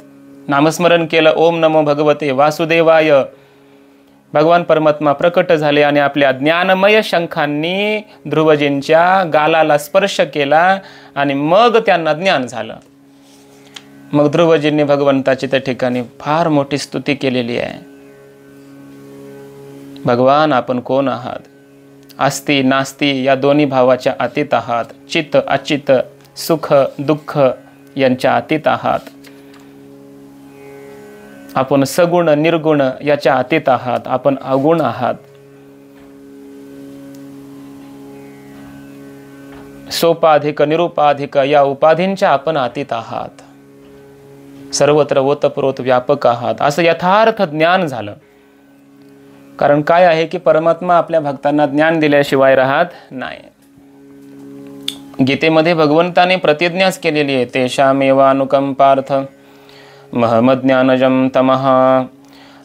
नामस्मरण केलं, ओम नमो भगवते वासुदेवाय. भगवान परमात्मा प्रकट झाले आणि आपल्या ज्ञानमय शंखांनी ध्रुवजींच्या गालाला स्पर्श केला आणि मग त्यांना ज्ञान झालं. मग ध्रुवजींनी भगवंताची त्या ठिकाणी फार मोठी स्तुती केलेली आहे. भगवान आपण कोण आहात? अस्ति नास्ति या दोन्ही भावाच्या अतीत आहात. चित्त अचित, सुख दुःख यांच्या अतीत आहात. आपण सगुण निर्गुण याच्या अतीत आहात. आपण अगुण आहात. सोपाधिक निरुपाधिक या उपाधींच्या आपण अतीत आहात. सर्वत्र ओतप्रोत व्यापक आहात असं यथार्थ ज्ञान झालं. कारण काय आहे की परमात्मा आपल्या भक्तांना ज्ञान दिल्याशिवाय राहत नाही. गीतेमध्ये भगवंताने प्रतिज्ञाच केलेली आहे, तेषामेवानुकंपार्थ महमज्ञानजं तमः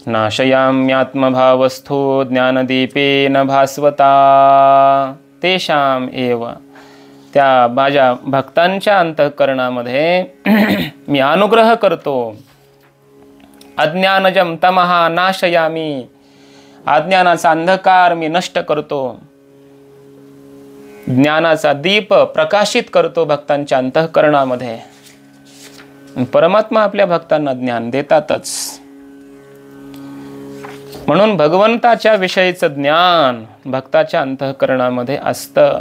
नाशयाम्यात्मभावस्थो ज्ञानदीपेन भास्वता. तेषाम एव, त्या माझ्या भक्तांच्या अंतःकरणामध्ये मी अनुग्रह करतो. अज्ञानजं तमः नाशयामी, अज्ञानाचा अंधकार मी नष्ट करतो. ज्ञानाचा दीप प्रकाशित करतो भक्तांच्या अंतःकरणामध्ये. परमात्मा आपल्या भक्तांना ज्ञान देतातच. म्हणून भगवंताच्या विषयीचं ज्ञान भक्ताच्या अंतःकरणामध्ये असतं.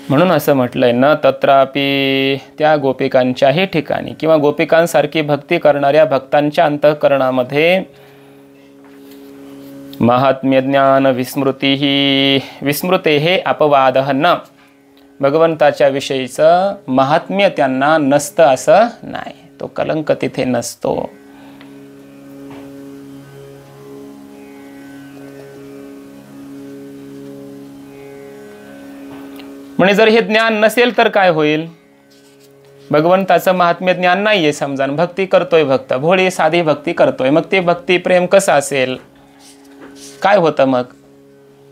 म्हणून असं म्हटलंय, न तत्रापि, त्या गोपिकांच्याही ठिकाणी किंवा गोपिकांसारखी भक्ती करणाऱ्या भक्तांच्या अंतःकरणामध्ये महात्म्य ज्ञान विस्मृती विस्मृतेः अपवादः न, भगवंताच्या विषयीचं महात्म्य त्यांना नसतं असं नाही. तो कलंक तिथे नसतो. म्हणजे जर हे ज्ञान नसेल तर काय होईल? भगवंताचं महात्म्य ज्ञान नाहीये समजा, भक्ती करतोय भक्त, भोळी साधी भक्ती करतोय, मग ते भक्ती प्रेम कसं असेल? काय होतं मग?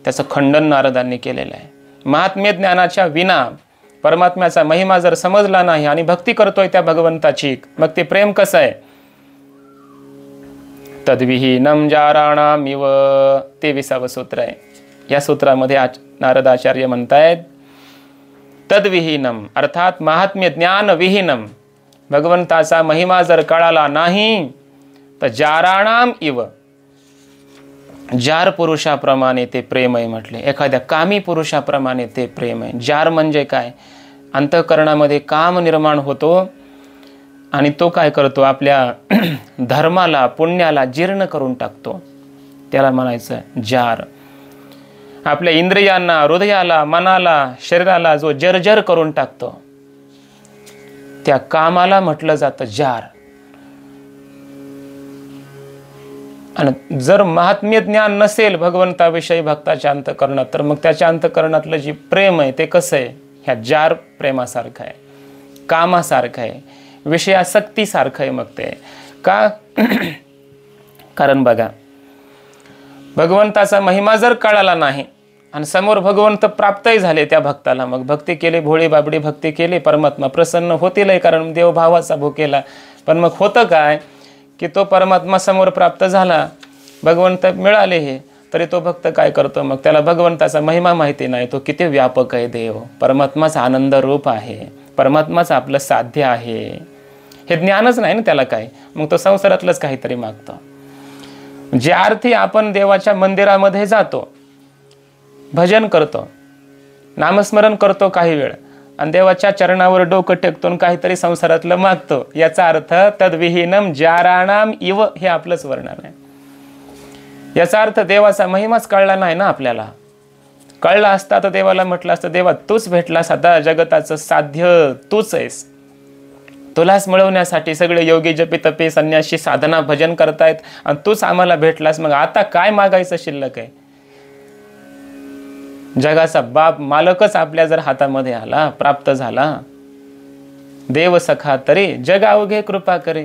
त्याचं खंडन नारदांनी केलेलं आहे. महात्म्य ज्ञानाच्या विना परमात्म्याचा महिमा जर समजला नाही आणि भक्ती करतोय त्या भगवंताची, मग ते प्रेम कसं आहे? तद्विहीनम जाराणामिव, 23वं सूत्र आहे. या सूत्रामध्ये नारदाचार्य म्हणतायत, तद्विहीनम अर्थात महात्म्य ज्ञान विहीनम, भगवंताचा महिमा जर कळाला नाही तर जाराणाम इव, जार पुरुषाप्रमाणे ते प्रेम आहे म्हटले. एखाद्या कामी पुरुषाप्रमाणे ते प्रेम आहे. जार म्हणजे काय? अंतःकरणामध्ये काम निर्माण होतो आणि तो काय करतो? आपल्या धर्माला पुण्याला जीर्ण करून टाकतो. त्याला म्हणायचं जार. आपल्या इंद्रियांना, हृदयाला, मनाला, शरीराला जो जर्जर करून टाकतो त्या कामाला म्हटलं जातं जार. आणि जर महात्म्य ज्ञान नसेल भगवंताविषयी भक्ताच्या अंतःकरणात, तर मग त्याच्या अंतःकरणातलं जे प्रेम आहे ते कसं आहे? ह्या जार प्रेमासारखं आहे, कामासारखं आहे, विषयासक्तीसारखं आहे. मग ते का? कारण बघा, भगवंताचा महिमा जर कळाला नाही आणि समोर भगवंत प्राप्तही झाले त्या भक्ताला, मग भक्ती केली, भोळी बाबडी भक्ती केली, परमात्मा प्रसन्न होतील, कारण देवभावाचा भूकेला. पण मग होतं काय की तो परमात्मा समोर प्राप्त झाला, भगवंत मिळाले हे, तरी तो भक्त काय करतो? मग त्याला भगवंताचा महिमा माहिती नाही. तो किती व्यापक आहे देव, परमात्माचा आनंद रूप आहे, परमात्माचं आपलं साध्य आहे, हे ज्ञानच नाही ना त्याला काय, मग तो संसारातलंच काहीतरी मागतो. ज्या अर्थी आपण देवाच्या मंदिरामध्ये जातो, भजन करतो, नामस्मरण करतो काही वेळ, आणि देवाच्या चरणावर डोकं टेकतो काहीतरी संसारातलं मागतो, याचा अर्थ तद्विहीनम जाराणाम इव, हे आपलंच वर्णन आहे. याचा अर्थ देवाचा महिमाच कळला नाही ना आपल्याला. कळला असता तर देवाला म्हटलं असतं, देवा तूच भेटलास, आता जगताचं साध्य तूच आहेस, तुलाच मिळवण्यासाठी सगळे योगी जपी तपी संन्यासी साधना भजन करतायत आणि तूच आम्हाला भेटलास, मग आता काय मागायचं शिल्लक आहे. जगाचा बाप मालकच आपल्या जर हातामध्ये आला, प्राप्त झाला, देव सखा तरी जग अवघे कृपा करे.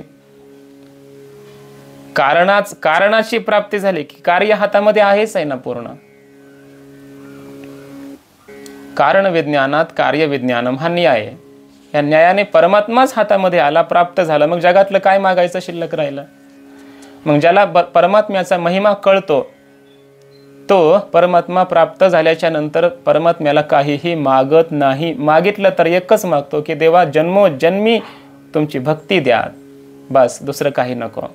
कारणाची प्राप्ती झाली की कार्य हातामध्ये आहेच आहे ना पूर्ण. कारण विज्ञानात कार्य विज्ञानम हा न्याय आहे. या न्यायाने परमात्माच हातामध्ये आला, प्राप्त झाला, मग जगातलं काय मागायचं शिल्लक राहिलं. मग ज्याला परमात्म्याचा महिमा कळतो तो परमात्मा प्राप्त झाल्याच्या नंतर परमात्म्याला काहीही मागत नाही. मागितलं तर एकच मागतो की देवा जन्मोजन्मी तुमची भक्ती द्या, बस, दुसरं काही नको.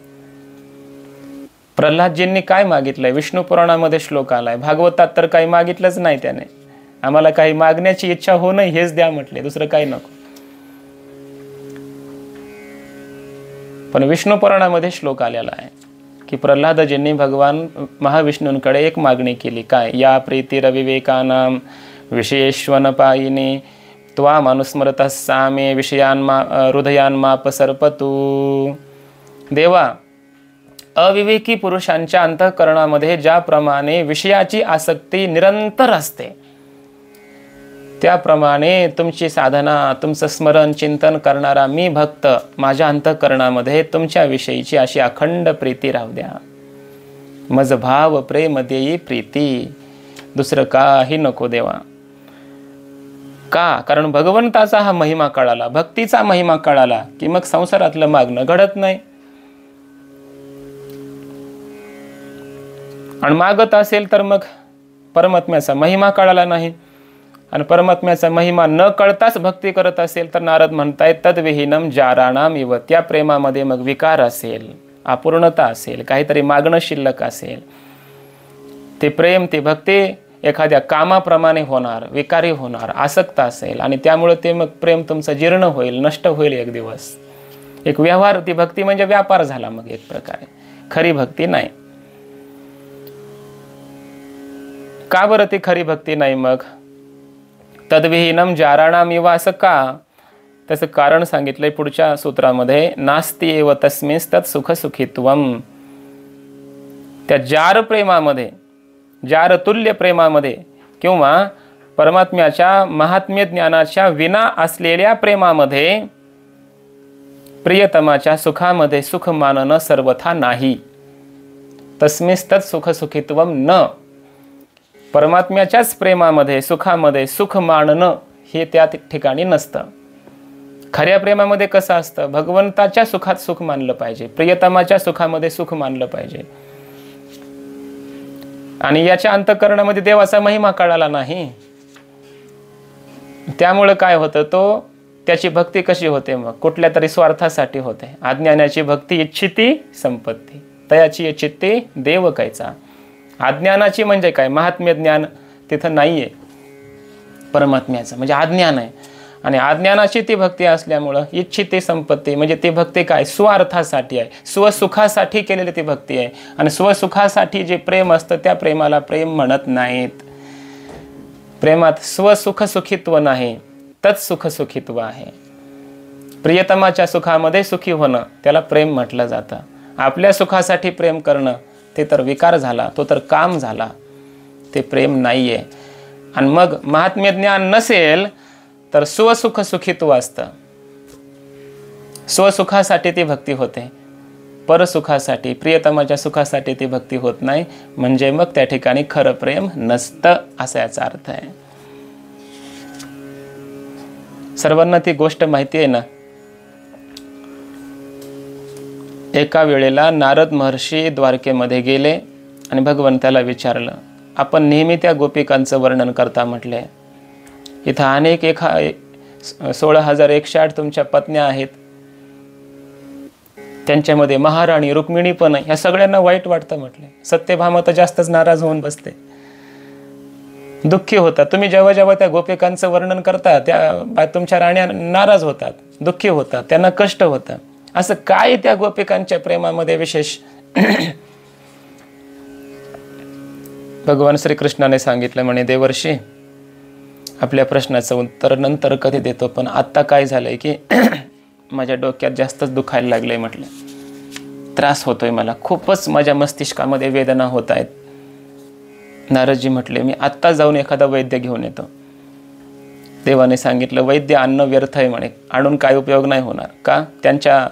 प्रल्हादजींनी काय मागितलंय? विष्णू पुराणामध्ये श्लोक आलाय. भागवतात तर काही मागितलंच नाही त्याने. आम्हाला काही मागण्याची इच्छा हो नाही, हेच द्या म्हटले, दुसरं काही नको. पण विष्णू पुराणामध्ये श्लोक आलेला आहे की प्रल्हादजींनी भगवान महाविष्णूंकडे एक मागणी केली. काय? या प्रीतिर विवेकानाम विशेष्वन पायिनी त्वाम अनुस्मरतः सामे विषयान्मा हृदयान्मापसर्पतु. देवा, अविवेकी पुरुषांच्या अंतःकरणामध्ये ज्याप्रमाणे विषयाची आसक्ती निरंतर असते, त्याप्रमाणे तुमची साधना, तुमचं स्मरण चिंतन करणारा मी भक्त, माझ्या अंतःकरणामध्ये तुमच्या विषयीची अशी अखंड प्रीती राहू द्या. मज भाव प्रेम देई प्रीती, दुसरं काही नको देवा. का? कारण भगवंताचा हा महिमा कळाला, भक्तीचा महिमा कळाला की मग संसारातलं मागणं घडत नाही. आणि मागत असेल तर मग परमात्म्याचा महिमा कळाला नाही, आणि परमात्म्याचा महिमा न कळताच भक्ती करत असेल तर नारद म्हणतायत तद्विहीनम जाराणाम इव. त्या प्रेमामध्ये मग विकार असेल, अपूर्णता असेल, काहीतरी मागणं शिल्लक असेल. ते प्रेम, ती भक्ती एखाद्या कामाप्रमाणे होणार, विकारी होणार, आसक्त असेल, आणि त्यामुळे ते मग प्रेम तुमचं जीर्ण होईल, नष्ट होईल एक दिवस. एक व्यवहार, ती भक्ती म्हणजे व्यापार झाला मग एक प्रकारे, खरी भक्ती नाही. का बरं ती खरी भक्ती नाही मग? तद्विहीनम जाराणाम इव असं का? त्याचं कारण सांगितलंय पुढच्या सूत्रामध्ये. नास्ति एव तस्मिंस्तत् सुखसुखित्वम. त्या जार प्रेमामध्ये, जार तुल्य प्रेमामध्ये किंवा परमात्म्याच्या महात्म्य ज्ञानाच्या विना असलेल्या प्रेमामध्ये प्रियतमाच्या सुखामध्ये सुख मानणं सर्वथा नाही. तस्मिंस्तत् सुखसुखित्वम न. परमात्म्याच्याच प्रेमामध्ये, सुखामध्ये सुख मानणं हे त्या ठिकाणी नसतं. खऱ्या प्रेमामध्ये कसं असतं? भगवंताच्या सुखात सुख मानलं पाहिजे, प्रियतमाच्या सुखामध्ये सुख मानलं पाहिजे. आणि याच्या अंतःकरणामध्ये देवाचा महिमा कळाला नाही, त्यामुळे काय होतं? तो त्याची भक्ती कशी होते मग? कुठल्या तरी स्वार्थासाठी होते. अज्ञानाची भक्ती इच्छिती संपत्ती, तयाची इच्छिती देव कायचा. अज्ञानाची म्हणजे काय? महात्म्य ज्ञान तिथं नाहीये. परमात्म्याचं म्हणजे अज्ञान आहे, आणि अज्ञानाची ती भक्ती असल्यामुळं इच्छिती संपत्ती म्हणजे ती भक्ती काय? स्वार्थासाठी आहे, स्वसुखासाठी केलेली ती भक्ती आहे. आणि स्वसुखासाठी जे प्रेम असतं त्या प्रेमाला प्रेम म्हणत नाहीत. प्रेमात स्वसुख सुखित्व नाही, तत्सुख सुखित्व आहे. प्रियतमाच्या सुखामध्ये सुखी होणं त्याला प्रेम म्हटलं जातं. आपल्या सुखासाठी प्रेम करणं ते तर विकार झाला, तो तर काम झाला, ते प्रेम नाहीये. आणि मग महात्म्य ज्ञान नसेल तर स्वसुख सुखित्व असतं. स्वसुखासाठी ती भक्ती होते, परसुखासाठी, प्रियतमाच्या सुखासाठी ती भक्ती होत नाही. म्हणजे मग त्या ठिकाणी खरं प्रेम नसतं, असा याचा अर्थ आहे. सर्वांना ती गोष्ट माहिती आहे ना? एका वेळेला नारद महर्षी द्वारकेमध्ये गेले आणि भगवंताला विचारलं. आपण नेहमी त्या गोपिकांचं वर्णन करता म्हटले, इथं अनेक 16,108 तुमच्या पत्न्या आहेत, त्यांच्यामध्ये महाराणी रुक्मिणी पण आहे. ह्या सगळ्यांना वाईट वाटतं म्हटले. सत्यभामा तर जास्तच नाराज होऊन बसते, दुःखी होतात. तुम्ही जेव्हा जेव्हा त्या गोपिकांचं वर्णन करता त्या तुमच्या राण्या नाराज होतात, दुःखी होतात, त्यांना कष्ट होतं. असं काय त्या गोपिकांच्या प्रेमामध्ये विशेष? भगवान श्रीकृष्णाने सांगितलं म्हणे, देवर्षी आपल्या प्रश्नाचं उत्तर नंतर कधी देतो, पण आत्ता काय झालंय की माझ्या डोक्यात जास्तच दुखायला लागलंय म्हटलं, त्रास होतोय मला, खूपच माझ्या मस्तिष्कामध्ये वेदना होत आहेत. नारदजी म्हटले, मी आत्ता जाऊन एखादा वैद्य घेऊन येतो. देवाने सांगितलं, वैद्य आणणं व्यर्थ आहे म्हणे, आणून काय उपयोग नाही होणार. का? त्यांच्या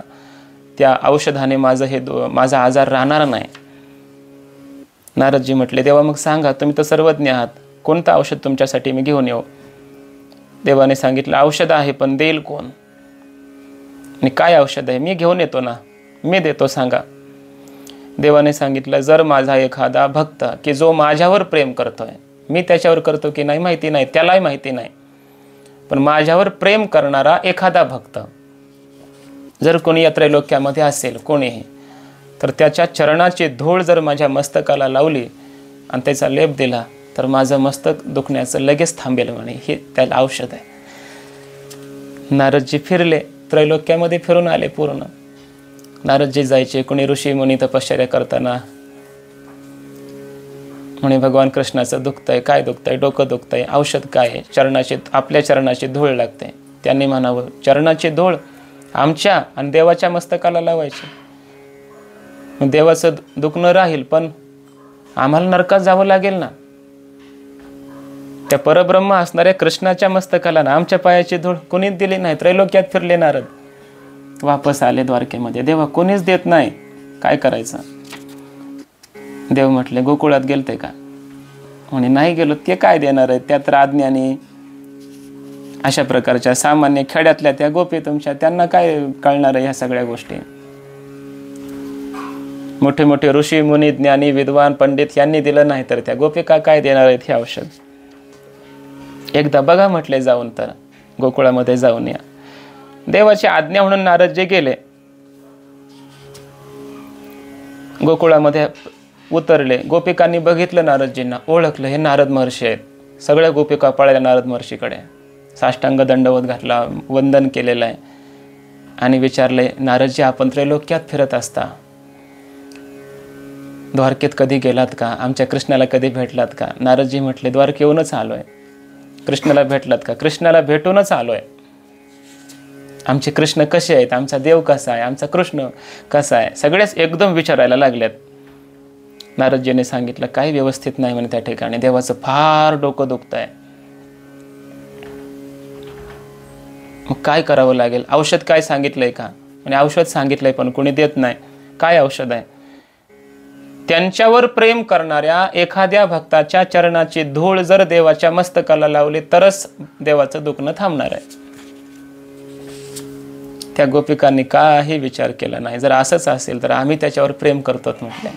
त्या औषधाने माझा आजार राहणार नाही. नारदजी म्हटले, देवा मग सांगा, तुम्ही तर सर्वज्ञ आहात, कोणतं औषध तुमच्यासाठी मी घेऊन येऊ? देवाने सांगितलं, औषध आहे पण देईल कोण? आणि काय औषध आहे? मी घेऊन येतो ना, मी देतो, सांगा. देवाने सांगितलं, जर माझा एखादा भक्त की जो माझ्यावर प्रेम करतोय, मी त्याच्यावर करतो की नाही माहिती नाही, त्यालाही माहिती नाही, पण माझ्यावर प्रेम करणारा एखादा भक्त जर कोणी या त्रैलोक्यामध्ये असेल कोणीही, तर त्याच्या चरणाची धूळ जर माझ्या मस्तकाला लावली आणि त्याचा लेप दिला तर माझं मस्तक दुखण्याचं लगेच थांबेल म्हणे. हे त्याला औषध आहे. नारदजी फिरले, त्रैलोक्यामध्ये फिरून आले पूर्ण. नारदजी जायचे, कोणी ऋषी मुनी तपश्चर्या करताना म्हणे, भगवान कृष्णाचं दुखतंय. काय दुखतंय? डोकं दुखतंय. औषध काय आहे? आपल्या चरणाची धूळ लागते. त्यांनी म्हणावं, चरणाची धूळ आमच्या आणि देवाच्या मस्तकाला लावायची, मग देवाचं दुखणं राहील, पण आम्हाला नरकात जावं लागेल ना. त्या परब्रह्म असणाऱ्या कृष्णाच्या मस्तकाला ना आमच्या पायाची धूळ कोणीच दिली नाही. त्रैलोक्यात फिरले नारद, वापस आले द्वारकेमध्ये. देवा कोणीच देत नाही, काय करायचं? देव म्हटले, गोकुळात गेलते का? म्हणे, नाही गेलो. ते काय देणार आहे? त्यात अज्ञानी अशा प्रकारच्या सामान्य खेड्यातल्या त्या गोपी तुमच्या, त्यांना काय कळणार आहे ह्या सगळ्या गोष्टी? मोठे मोठे ऋषी मुनी ज्ञानी विद्वान पंडित यांनी दिलं नाही तर त्या गोपिका काय देणार आहेत हे औषध? एकदा बघा म्हटले जाऊन, तर गोकुळामध्ये जाऊन या. देवाची आज्ञा म्हणून नारदजी गेले, गोकुळामध्ये उतरले. गोपिकांनी बघितलं नारदजींना, ओळखलं, हे नारद महर्षी आहेत. सगळ्या गोपिका पळाल्या नारद महर्षीकडे, साष्टांग दंडवत घातला, वंदन केलेलं आहे आणि विचारले, नारदजी आपण त्रैलोक्यात फिरत असता, द्वारकेत कधी गेलात का? आमच्या कृष्णाला कधी भेटलात का? नारदजी म्हटले, द्वारकेहूनच आलोय. कृष्णाला भेटलात का? कृष्णाला भेटूनच आलोय. आमचे कृष्ण कसे आहेत? आमचा देव कसा आहे? आमचा कृष्ण कसा आहे? सगळेच एकदम विचारायला लागल्यात. नारदजीने सांगितलं, काही व्यवस्थित नाही म्हणे त्या ठिकाणी, देवाचं फार डोकं दुखत आहे. मग काय करावं लागेल? औषध काय सांगितलंय का? म्हणजे औषध सांगितलंय पण कोणी देत नाही. काय औषध आहे? त्यांच्यावर प्रेम करणाऱ्या एखाद्या भक्ताच्या चरणाची धूळ जर देवाच्या मस्तकाला लावली तरच देवाचं दुखणं थांबणार आहे. त्या गोपिकांनी काही विचार केला नाही. जर असंच असेल तर आम्ही त्याच्यावर प्रेम करतो म्हटले.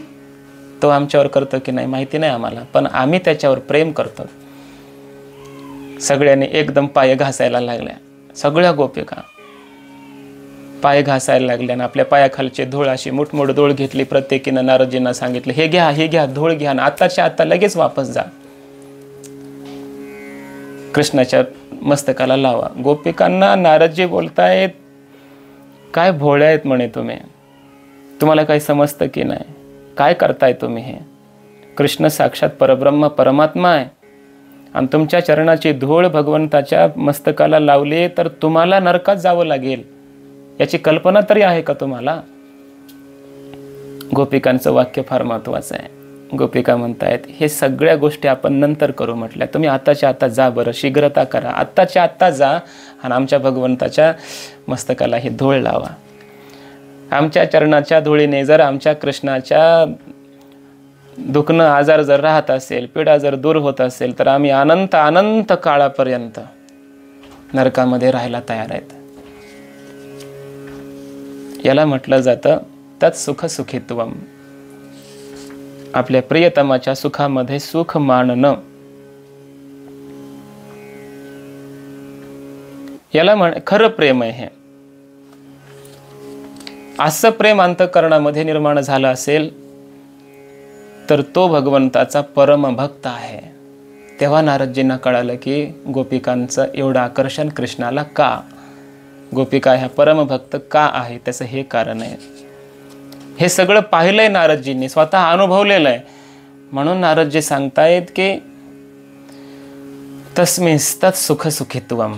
तो आमच्यावर करतो की नाही माहिती नाही आम्हाला, पण आम्ही त्याच्यावर प्रेम करतो. सगळ्यांनी एकदम पाय घासायला लागल्या. सगळ्या गोपिका पाय घासायला लागल्या आणि आपल्या पायाखालची धूळ अशी मुठमुठ धूळ घेतली. प्रत्येकीनं नारदजींना सांगितलं, हे घ्या, हे घ्या, धूळ घ्या आणि आताच्या आता लगेच वापस जा, कृष्णाच्या मस्तकाला लावा. गोपिकांना नारदजी बोलतायत, काय भोळ्या आहेत म्हणे तुम्ही, तुम्हाला काही समजतं की नाही? काय करताय तुम्ही? हे कृष्ण साक्षात परब्रह्म परमात्मा आहे आणि तुमच्या चरणाची धूळ भगवंताच्या मस्तकाला लावली तर तुम्हाला नरकात जावं लागेल, याची कल्पना तरी आहे का तुम्हाला? गोपिकांचं वाक्य फार महत्वाचं आहे. गोपिका म्हणतायत, हे सगळ्या गोष्टी आपण नंतर करू म्हटल्या, तुम्ही आताच्या आता जा, बरं शीघ्रता करा, आत्ताच्या आत्ता जा आणि आमच्या भगवंताच्या मस्तकाला ही धूळ लावा. आमच्या चरणाच्या धुळीने जर आमच्या कृष्णाच्या दुखणं आजार जर राहत असेल, पीडा जर दूर होत असेल तर आम्ही अनंत अनंत काळापर्यंत नरकामध्ये राहायला तयार आहेत. याला म्हटलं जातं तत् सुख सुखित्वम. आपल्या प्रियतमाच्या सुखामध्ये सुख मानणं, याला खरं प्रेम आहे. हे असं प्रेम अंतःकरणामध्ये निर्माण झालं असेल तर तो भगवंताचा परमभक्त आहे. तेव्हा नारदजींना कळालं की गोपिकांचं एवढं आकर्षण कृष्णाला का, गोपिका ह्या परमभक्त का आहे, त्याचं हे कारण आहे. हे सगळं पाहिलंय नारदजींनी, स्वतः अनुभवलेलं आहे. म्हणून नारदजी सांगतायत की तस्मिंस्तत् सुख सुखित्वम,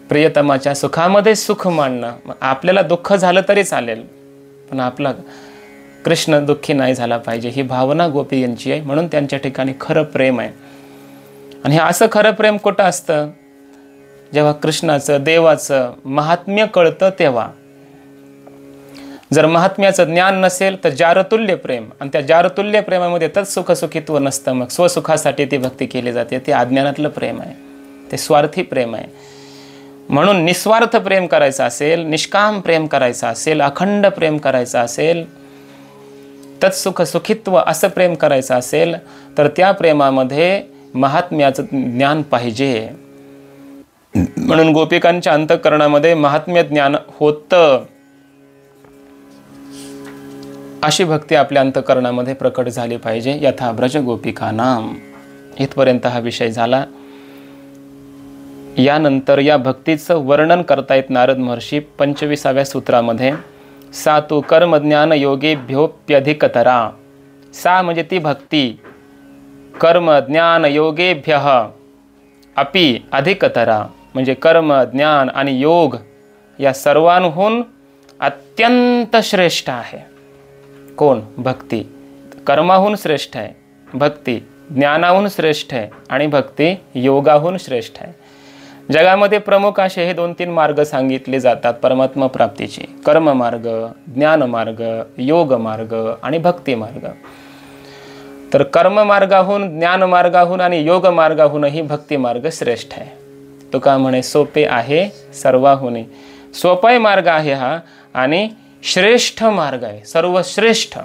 प्रियतमाच्या सुखामध्ये सुख मानणं. आपल्याला दुःख झालं तरी चालेल, पण आपला कृष्ण दुःखी नाही झाला पाहिजे, ही भावना गोपी यांची आहे. म्हणून त्यांच्या ठिकाणी खरं प्रेम आहे. आणि हे असं खरं प्रेम कुठं असतं, जेव्हा कृष्णाचं देवाचं महात्म्य कळतं तेव्हा. जर महात्म्याचं ज्ञान नसेल तर जारतुल्य प्रेम, आणि त्या जारतुल्य प्रेमामध्ये तत् सुख सुखित्व नसतं. मग स्वसुखासाठी ती भक्ती केली जाते. ते अज्ञानातलं प्रेम आहे, ते स्वार्थी प्रेम आहे. म्हणून निस्वार्थ प्रेम करायचं असेल, निष्काम प्रेम करायचं असेल, अखंड प्रेम करायचं असेल, तत्सुख सुखित्व असं प्रेम करायचं असेल तर त्या प्रेमामध्ये महात्म्याचं ज्ञान पाहिजे. म्हणून गोपिकांच्या अंतःकरणामध्ये महात्म्य ज्ञान होतं. अशी भक्ती आपल्या अंतःकरणामध्ये प्रकट झाली पाहिजे. यथा ब्रज गोपिकानाम. इथपर्यंत हा विषय झाला. यानंतर या भक्तीचं वर्णन करतायत नारद महर्षी 25व्या सूत्रामध्ये. सा तु कर्मज्ञान योगेभ्योप्यधिकतरा. सा म्हणजे ती भक्ती, कर्म ज्ञान योगेभ्यः अपि अधिकतरा, म्हणजे कर्म ज्ञान आणि योग या सर्वांहून अत्यंत श्रेष्ठ आहे. कोण? भक्ती. कर्माहून श्रेष्ठ आहे भक्ती, ज्ञानाहून श्रेष्ठ आहे, आणि भक्ती योगाहून श्रेष्ठ आहे. जगामध्ये प्रमुख असे हे 2-3 मार्ग सांगितले जातात परमात्मा प्राप्तीचे. कर्म मार्ग, ज्ञान मार्ग, योग मार्ग आणि भक्ती मार्ग. तर कर्म मार्गाहून, ज्ञान मार्गाहून आणि योग मार्गाहूनही भक्ती मार्ग श्रेष्ठ आहे. तुका म्हणे सोपे आहे सर्वाहुनी. सोपाय मार्ग आहे हा, आणि श्रेष्ठ मार्ग आहे, सर्वश्रेष्ठ.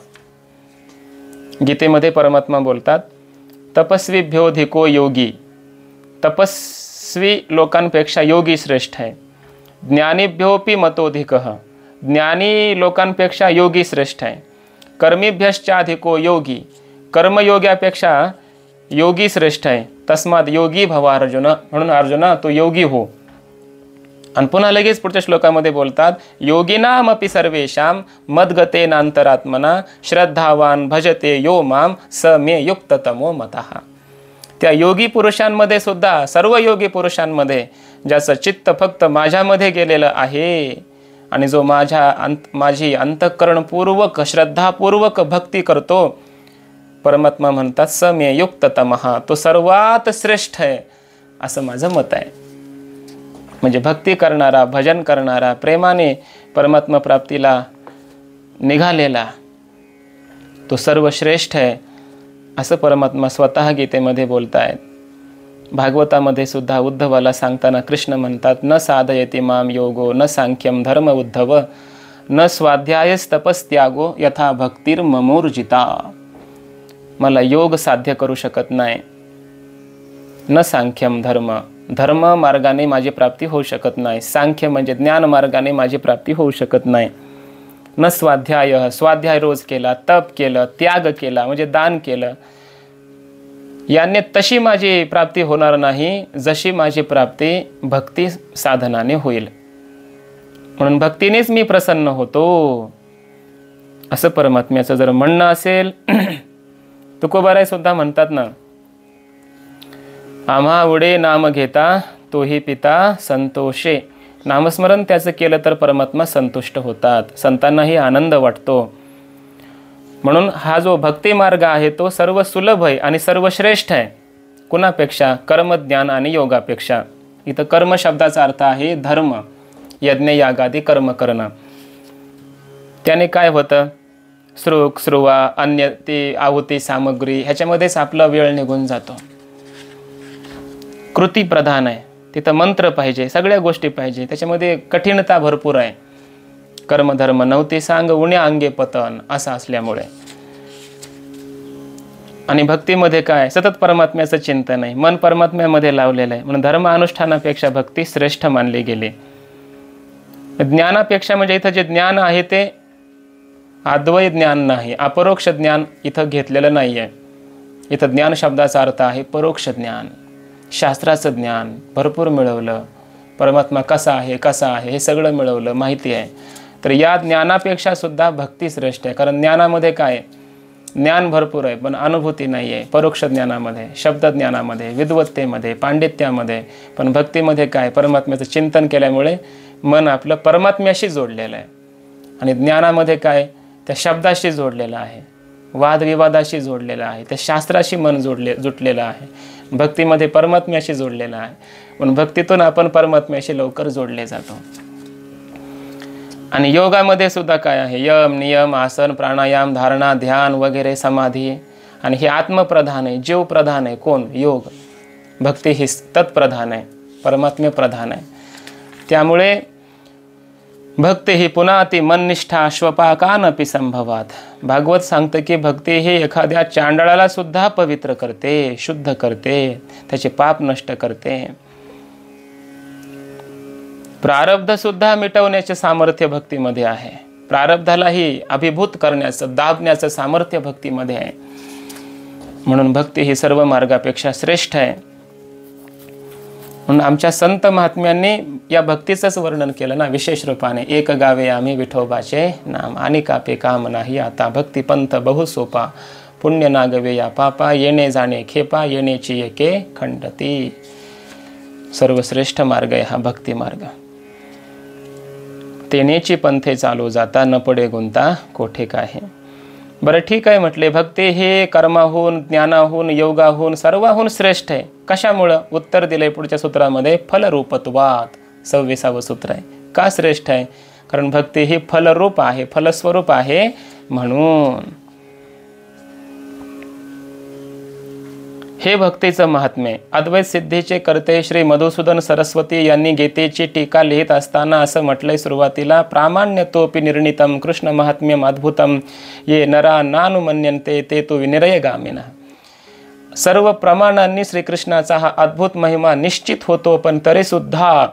गीतेमध्ये परमात्मा बोलतात तपस्वीभ्योधिको योगी. तपस्वी लोकांपेक्षा योगी श्रेष्ठ आहे. ज्ञानीभ्योपि मतोधिकः. ज्ञानी लोकांपेक्षा योगी श्रेष्ठ आहे. कर्मीभ्यश्चाधिको योगी. कर्मयोग्यापेक्षा योगी श्रेष्ठ आहे. तस्माद योगी भव अर्जुन. म्हणून अर्जुना तू योगी हो. आणि पुन्हा लगेच पुढच्या श्लोकामध्ये बोलतात योगिनामपि सर्वेषां मद्गतेनांतरात्मना श्रद्धावान भजते यो माम स मे युक्ततमो मतः. त्या योगी पुरुषांमध्ये सुद्धा, सर्व योगी पुरुषांमध्ये ज्याचं चित्त फक्त माझ्यामध्ये गेलेलं आहे आणि जो माझी अंतःकरणपूर्वक श्रद्धापूर्वक भक्ती करतो, परमात्मा म्हणतात स मे युक्ततमः, तो सर्वात श्रेष्ठ आहे असं माझं मत आहे. म्हणजे भक्ती करणारा, भजन करणारा, प्रेमाने परमात्मा प्राप्तीला निघालेला तो सर्वश्रेष्ठ आहे असं परमात्मा स्वतः गीतेमध्ये बोलतायत. भागवतामध्ये सुद्धा उद्धवाला सांगताना कृष्ण म्हणतात न साधयति माम योगो न सांख्यम धर्म उद्धव न स्वाध्यायस्तपस्त्यागो यथा भक्तिर् ममोर्जिता. मला योग साध्य करू शकत नाही. न सांख्यम धर्म, धर्म मार्गाने माझी प्राप्ती होऊ शकत नाही. सांख्य म्हणजे ज्ञान मार्गाने माझी प्राप्ती होऊ शकत नाही. न स्वाध्याय, स्वाध्याय रोज केला, तप केलं, त्याग केला म्हणजे दान केलं, याने तशी माझी प्राप्ती होणार नाही जशी माझी प्राप्ती भक्ती साधनाने होईल. म्हणून भक्तीनेच मी प्रसन्न होतो असं परमात्म्याचं जर म्हणणं असेल. तुकोबाराय सुद्धा म्हणतात ना, आम्हा उडे नाम घेता तोही पिता संतोषे. नामस्मरण त्याचं केलं तर परमात्मा संतुष्ट होतात, संतांनाही आनंद वाटतो. म्हणून हा जो भक्ती मार्ग आहे तो सर्व सुलभ आहे आणि सर्वश्रेष्ठ आहे. कुणापेक्षा? कर्म, ज्ञान आणि योगापेक्षा. इथं कर्म शब्दाचा अर्थ आहे धर्म, यज्ञ यागादी कर्म करणं. त्याने काय होतं? श्रुक, श्रुवा, अन्य ती आहुती सामग्री ह्याच्यामध्येच आपला वेळ निघून जातो. कृती प्रधान आहे, तिथं मंत्र पाहिजे, सगळ्या गोष्टी पाहिजे, त्याच्यामध्ये कठीणता भरपूर आहे. कर्मधर्म नव्हते सांग उण्या अंगे पतन असं असल्यामुळे. आणि भक्तीमध्ये काय? सतत परमात्म्याचं चिंतन आहे, मन परमात्म्यामध्ये लावलेलं आहे. म्हणून धर्म अनुष्ठानापेक्षा भक्ती श्रेष्ठ मानली गेली. ज्ञानापेक्षा म्हणजे इथं जे ज्ञान आहे ते अद्वैत ज्ञान नाही, अपरोक्ष ज्ञान इथं घेतलेलं नाही आहे. इथं ज्ञान शब्दाचा अर्थ आहे परोक्ष ज्ञान, शास्त्राचं ज्ञान भरपूर मिळवलं, परमात्मा कसा आहे हे सगळं मिळवलं, माहिती आहे. तर या ज्ञानापेक्षा सुद्धा भक्ती श्रेष्ठ आहे. कारण ज्ञानामध्ये काय आहे, ज्ञान भरपूर आहे पण अनुभूती नाही आहे. परोक्ष ज्ञानामध्ये, शब्दज्ञानामध्ये, विद्वत्तेमध्ये, पांडित्यामध्ये. पण भक्तीमध्ये काय, परमात्म्याचं चिंतन केल्यामुळे मन आपलं परमात्म्याशी जोडलेलं आहे. आणि ज्ञानामध्ये काय, त्या शब्दाशी जोडलेलं आहे, वादविवादाशी जोडलेलं आहे, त्या शास्त्राशी मन जुटलेलं आहे. भक्तीमध्ये परमात्म्याशी जोडलेलं आहे. पण भक्तीतून आपण परमात्म्याशी लवकर जोडले जातो. आणि योगामध्ये सुद्धा काय आहे, यम, नियम, आसन, प्राणायाम, धारणा, ध्यान वगैरे, समाधी. आणि हे आत्मप्रधान आहे, जीव प्रधान आहे. कोण? योग. भक्ती ही तत्प्रधान आहे, परमात्म्य प्रधान आहे. त्यामुळे भक्ती ही पुनाती मननिष्ठा श्वपाकानपि संभवात. भागवत सांगतं की भक्ती ही एखाद्या चांडळाला सुद्धा पवित्र करते, शुद्ध करते, त्याचे पाप नष्ट करते. प्रारब्ध सुद्धा मिटवण्याचे सामर्थ्य भक्तीमध्ये आहे. प्रारब्धालाही अभिभूत करण्याचं, दाबण्याचं सामर्थ्य भक्तीमध्ये आहे. म्हणून भक्ती ही सर्व मार्गापेक्षा श्रेष्ठ आहे. म्हणून आमच्या संत महात्म्यांनी या भक्तीचंच वर्णन केलं ना विशेष रूपाने. एक गावे आम्ही विठोबाचे नाम, आणि कापे काम नाही आता, भक्ती पंथ बहु सोपा, पुण्य नागवे या पापा, येणे जाणे खेपा, येणेची एके खंडती. सर्वश्रेष्ठ मार्ग आहे हा भक्ती मार्ग. तेनेची पंथे चालू जाता, न पडे गुंता कोठे काय. बरं ठीक आहे म्हटले, भक्ती हे कर्माहून, ज्ञानाहून, योगाहून, सर्वाहून श्रेष्ठ आहे. कशामुळं? उत्तर दिलंय पुढच्या सूत्रामध्ये, फलरूपत्वात. 26वे सूत्र आहे. का श्रेष्ठ आहे? कारण भक्ती ही फलरूप आहे, फलस्वरूप आहे. म्हणून हे भक्तीचं महात्म्य. अद्वैत सिद्धीचे कर्ते श्री मधुसूदन सरस्वती यांनी गीतेची टीका लिहित असताना असं म्हटलंय सुरुवातीला, प्रामाण्यतोपि निर्णितम कृष्ण महात्म्यम अद्भुतम ये नरा नानुमन्यन्ते ते तु विनिरयगामिनः. सर्व प्रमाणांनी श्रीकृष्णाचा हा अद्भुत महिमा निश्चित होतो. पण तरीसुद्धा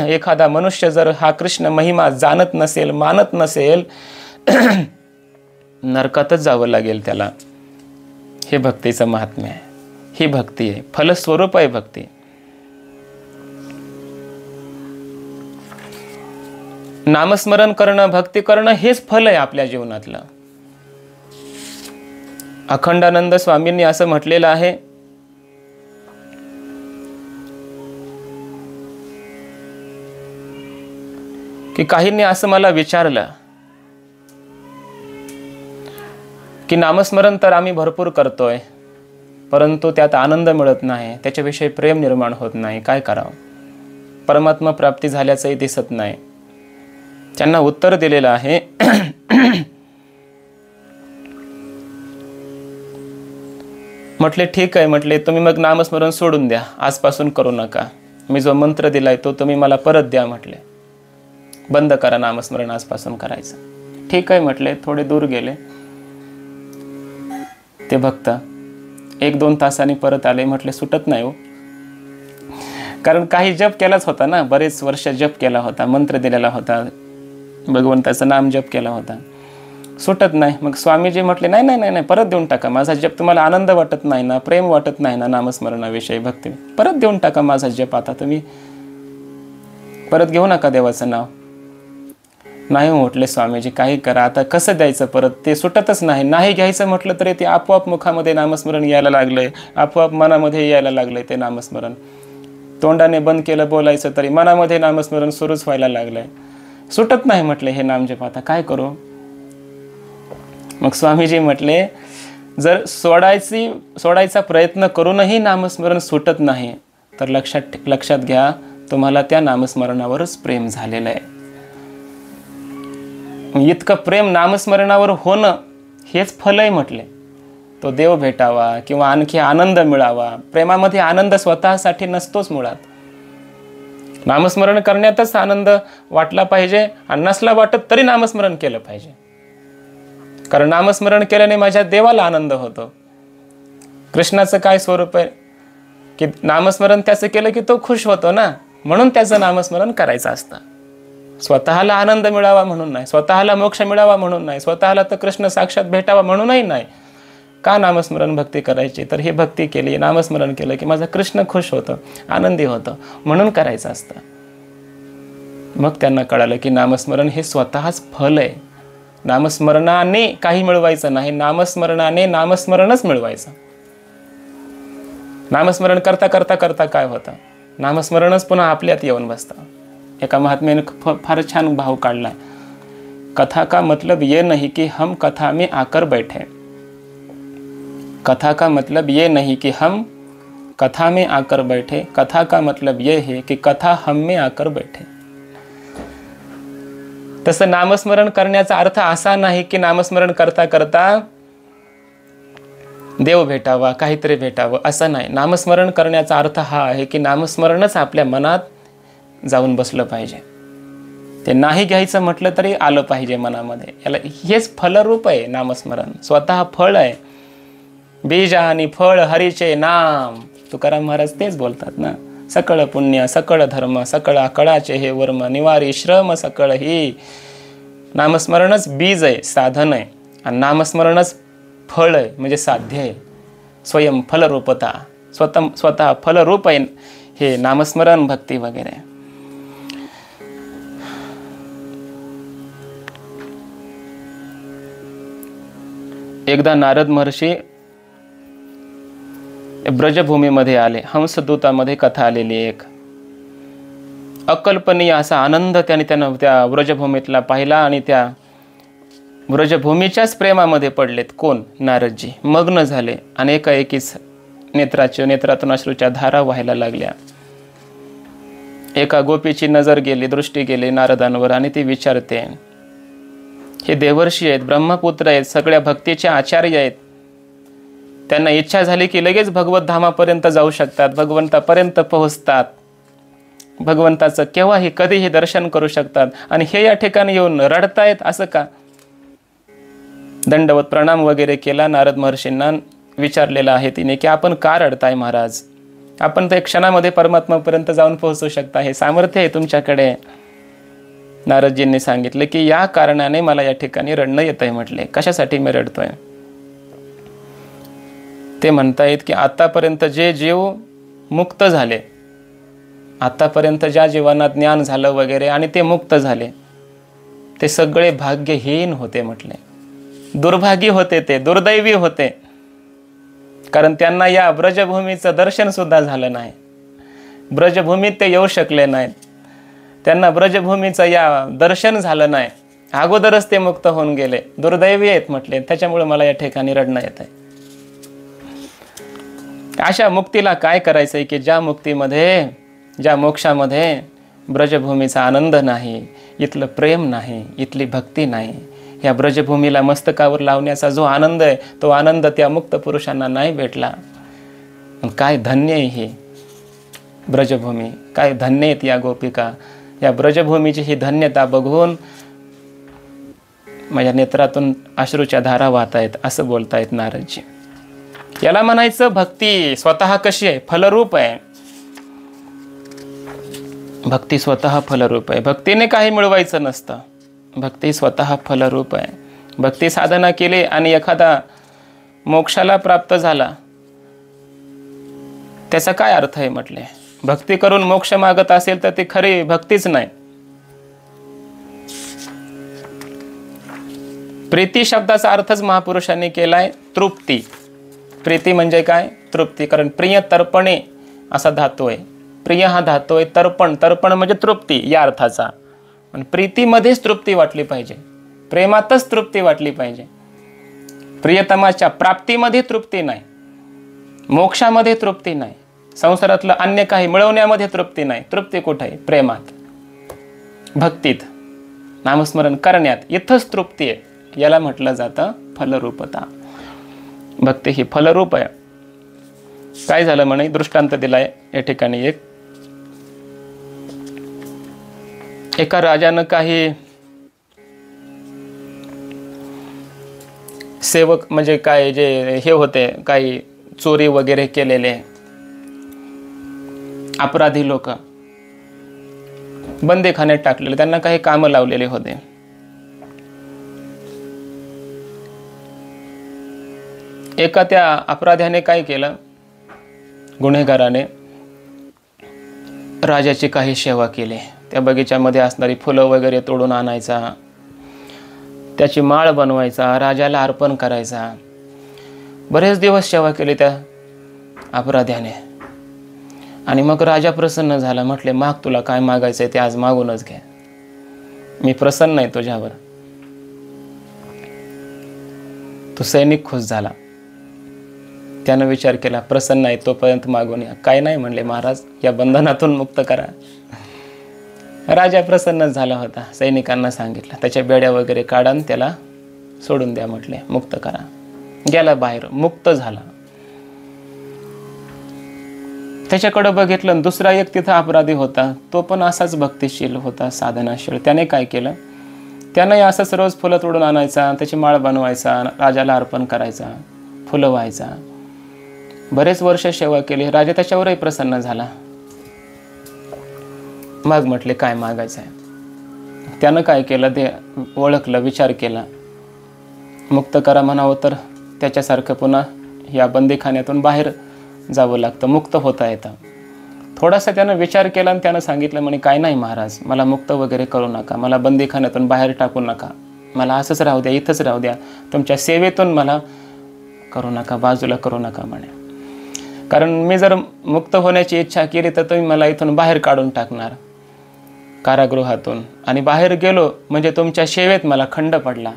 एखादा मनुष्य जर हा कृष्ण महिमा जाणत नसेल, मानत नसेल, नरकातच जावं लागेल त्याला. हे भक्तीचं महात्म्य आहे. ही भक्ती आहे, फलस्वरूप आहे भक्ती. नामस्मरण करणं, भक्ती करणं हेच फल आहे आपल्या जीवनातलं. अखंडानंद स्वामींनी असं म्हटलेलं आहे, की काहींनी असं मला विचारलं की नामस्मरण तर आम्ही भरपूर करतोय, परंतु त्यात आनंद मिळत नाही, त्याच्याविषयी प्रेम निर्माण होत नाही, काय करावं? परमात्मा प्राप्ती झाल्याचंही दिसत नाही. त्यांना उत्तर दिलेलं आहे, म्हटले ठीक आहे, म्हटले तुम्ही मग नामस्मरण सोडून द्या, आजपासून करू नका. मी जो मंत्र दिलाय तो तुम्ही मला परत द्या. म्हटले बंद करा नामस्मरण आजपासून करायचं. ठीक आहे म्हटले. थोडे दूर गेले ते भक्त, 1-2 तासांनी परत आले. म्हटले सुटत नाही हो, कारण काही जप केलाच होता ना, बरेच वर्ष जप केला होता, मंत्र दिलेला होता, भगवंताचं नाम जप केला होता, सुटत नाही. मग स्वामीजी म्हटले नाही नाही नाही, परत देऊन टाका माझा जप. तुम्हाला आनंद वाटत नाही ना, प्रेम वाटत नाही ना नामस्मरणाविषयी, भक्ती, परत देऊन टाका माझा जप. आता तुम्ही परत घेऊ नका देवाचं नाव. नाही म्हटले स्वामीजी, काही करा, आता कसं द्यायचं परत, ते सुटतच नाही. नाही घ्यायचं म्हटलं तरी ते आपोआप मुखामध्ये नामस्मरण यायला लागलंय, आपोआप मनामध्ये यायला लागलंय ते नामस्मरण. तोंडाने बंद केलं बोलायचं तरी मनामध्ये नामस्मरण सुरूच व्हायला लागलंय. सुटत नाही म्हटले हे नामजप, आता काय करू? मग स्वामीजी म्हटले, जर सोडायचा प्रयत्न करूनही नामस्मरण सुटत नाही तर लक्षात घ्या, तुम्हाला त्या नामस्मरणावरच प्रेम झालेलं आहे. इतकं प्रेम नामस्मरणावर होणं हेच फल आहे म्हटले. तो देव भेटावा किंवा आणखी आनंद मिळावा. प्रेमामध्ये आनंद स्वतःसाठी नसतोच मुळात. नामस्मरण करण्यातच आनंद वाटला पाहिजे, आणि नसला वाटत तरी नामस्मरण केलं पाहिजे. कारण नामस्मरण केल्याने माझ्या देवाला आनंद होतो. कृष्णाचं काय स्वरूप आहे की नामस्मरण त्याचं केलं की तो खुश होतो ना, म्हणून त्याचं नामस्मरण करायचं असतं. स्वतःला आनंद मिळावा म्हणून नाही, स्वतःला मोक्ष मिळावा म्हणून नाही, स्वतःला तर कृष्ण साक्षात भेटावा म्हणूनही नाही. का नामस्मरण भक्ती करायची? तर ही भक्ती केली, नामस्मरण केलं की माझा कृष्ण खुश होतं, आनंदी होतं, म्हणून करायचं असतं. मग त्यांना कळालं की नामस्मरण हे स्वतःच फल आहे. नामस्मरणाने काही मिळवायचं नाही, नामस्मरणाने नामस्मरणच मिळवायचं. नामस्मरण करता करता करता काय होतं? नामस्मरणच पुन्हा आपल्यात येऊन बसतं. एका महात्म्याने फार छान भाव काढला, कथा का मतलब ये नहीं कि हम कथा में आकर बैठे, कथा का मतलब ये नहीं कि हम कथा में आकर बैठे, कथा का मतलब ये है कि कथा हम में आकर बैठे. तसं नामस्मरण करण्याचा अर्थ असा नाही की नामस्मरण करता करता देव भेटावा, काहीतरी भेटावं, असं नाही. नामस्मरण करण्याचा अर्थ हा आहे की नामस्मरणच आपल्या मनात जाऊन बसलं पाहिजे. ते नाही घ्यायचं म्हटलं तरी आलं पाहिजे मनामध्ये. याला हेच फलरूप आहे नामस्मरण, स्वतः फळ आहे. बीज आणि फळ हरीचे नाम, तुकाराम महाराज तेच बोलतात ना. सकळ पुण्य सकळ धर्म सकळ कळाचे हे वर्म, निवारी श्रम सकळ ही. नामस्मरणच बीज आहे, साधन आहे, आणि नामस्मरणच फळ आहे, म्हणजे साध्य आहे. स्वयं फलरूपता, स्वतः फलरूप आहे हे नामस्मरण भक्ती वगैरे. एकदा नारद महर्षी ब्रजभूमीमध्ये आले. हंसदूतामध्ये कथा आलेली एक अकल्पनीय असा आनंद त्यानं त्या ब्रजभूमीतला पाहिला आणि त्या ब्रजभूमीच्याच प्रेमामध्ये पडलेत. कोण? नारदजी मग्न झाले आणि एकाएकीच नेत्रातून अश्रूच्या धारा व्हायला लागल्या. एका गोपीची नजर गेली, दृष्टी गेली नारदांवर आणि ती विचारते, हे देवर्षी आहेत, ब्रह्मपुत्र आहेत, सगळ्या भक्तीचे आचार्य आहेत. त्यांना इच्छा झाली की लगेच भगवत धामापर्यंत जाऊ शकतात, भगवंतापर्यंत पोहोचतात, भगवंताचं केव्हाही कधीही दर्शन करू शकतात, आणि हे या ठिकाणी येऊन रडतायत, असं का? दंडवत प्रणाम वगैरे केला. नारद महर्षींना विचारलेलं आहे तिने की आपण का रडताय महाराज? आपण तर एक क्षणामध्ये परमात्मापर्यंत जाऊन पोहोचू शकता, हे सामर्थ्य आहे तुमच्याकडे. नारदजींनी सांगितले की या कारणाने मला या ठिकाणी रडणं येत आहे. म्हटले, कशासाठी मी रडतोय? ते म्हणतायत की आतापर्यंत जे जीव मुक्त झाले, आतापर्यंत ज्या जीवांना ज्ञान झालं वगैरे आणि ते मुक्त झाले, ते सगळे भाग्यहीन होते. म्हटले दुर्भागी होते, ते दुर्दैवी होते, कारण त्यांना या ब्रजभूमीचं दर्शन सुद्धा झालं नाही. ब्रजभूमीत ते येऊ शकले नाहीत, त्यांना ब्रजभूमीचं या दर्शन झालं नाही, अगोदरच ते मुक्त होऊन गेले, दुर्दैवी आहेत म्हटले. त्याच्यामुळे मला या ठिकाणी रडणं येत आहे. अशा मुक्तीला काय करायचंय की ज्या मुक्तीमध्ये, ज्या मोक्षामध्ये ब्रजभूमीचा आनंद नाही, इथलं प्रेम नाही, इथली भक्ती नाही. या ब्रजभूमीला मस्तकावर लावण्याचा जो आनंद आहे, तो आनंद त्या मुक्त पुरुषांना नाही भेटला. काय धन्य आहे ही ब्रजभूमी, काय धन्य आहेत या गोपिका. या ब्रजभूमीची ही धन्यता बघून माझ्या नेत्रातून अश्रूच्या धारा वाहत आहेत, असं बोलतायत नारदजी. याला म्हणायचं भक्ती स्वतः कशी आहे? फलरूप आहे. भक्ती स्वतः फलरूप आहे. भक्तीने काही मिळवायचं नसतं, भक्ती स्वतः फलरूप आहे. भक्ती साधना केली आणि एखादा मोक्षाला प्राप्त झाला, त्याचा काय अर्थ आहे? म्हटले भक्ती करून मोक्ष मागत असेल तर ती खरी भक्तीच नाही. प्रीती शब्दाचा अर्थच महापुरुषांनी केलाय तृप्ती. प्रीती म्हणजे काय? तृप्ती. कारण प्रिय तर्पणे असा धातू आहे. प्रिय हा धातू आहे, तर्पण, तर्पण म्हणजे तृप्ती या अर्थाचा. पण प्रीतीमध्येच तृप्ती वाटली पाहिजे, प्रेमातच तृप्ती वाटली पाहिजे. प्रियतमाच्या प्राप्तीमध्ये तृप्ती नाही, मोक्षामध्ये तृप्ती नाही, संसारातलं अन्य काही मिळवण्यामध्ये तृप्ती नाही. तृप्ती कुठे आहे? प्रेमात, भक्तीत, नामस्मरण करण्यात, इथंच तृप्ती आहे. याला म्हटलं जातं फलरूपता. भक्ती ही फलरूप आहे. काय झालं म्हणे? दृष्टांत दिलाय या ठिकाणी. एका राजानं काही सेवक म्हणजे काय जे हे होते, काही चोरी वगैरे केलेले अपराधी लोक, बंदीखान्यात टाकलेले, त्यांना काही कामं लावलेले होते. एका त्या अपराध्याने काय केलं, गुन्हेगाराने राजाची काही सेवा केली. त्या बगीच्यामध्ये असणारी फुलं वगैरे तोडून आणायचा, त्याची माळ बनवायचा, राजाला अर्पण करायचा. बरेच दिवस सेवा केली त्या अपराध्याने. आणि मग राजा प्रसन्न झाला. म्हटले, माग, तुला काय मागायचं आहे ते आज मागूनच घे, मी प्रसन्न आहे तुझ्यावर. तो सैनिक खुश झाला. त्यानं विचार केला, प्रसन्न आहे तोपर्यंत मागून या. काय नाही म्हणले, महाराज या बंधनातून मुक्त करा. राजा प्रसन्न झाला होता. सैनिकांना सांगितलं, त्याच्या बेड्या वगैरे काढून त्याला सोडून द्या म्हटले, मुक्त करा. गेला बाहेर, मुक्त झाला. त्याच्याकडे बघितलं, दुसरा एक तिथं अपराधी होता. तो पण असाच भक्तिशील होता, साधनाशील. त्याने काय केलं, त्याने असंच रोज फुलं तोडून आणायचा, त्याची माळ बनवायचा, राजाला अर्पण करायचा, फुलं व्हायचा. बरेच वर्ष सेवा केली. राजा त्याच्यावरही प्रसन्न झाला. मग म्हटले, काय मागायचं आहे. त्यानं काय केलं, ते ओळखलं, विचार केला. मुक्त करा म्हणावं तर त्याच्यासारखं पुन्हा या बंदीखान्यातून बाहेर जावं लागतं, मुक्त होता येतं. थोडासा त्यानं विचार केला आणि त्यानं सांगितलं, म्हणे काय नाही महाराज, मला मुक्त वगैरे करू नका, मला बंदीखान्यातून बाहेर टाकू नका, मला असंच राहू द्या, इथंच राहू द्या, तुमच्या सेवेतून मला करू नका, बाजूला करू नका म्हणे. कारण मी जर मुक्त होण्याची इच्छा केली तर तुम्ही मला इथून बाहेर काढून टाकणार कारागृहातून, आणि बाहेर गेलो म्हणजे तुमच्या सेवेत मला खंड पडला.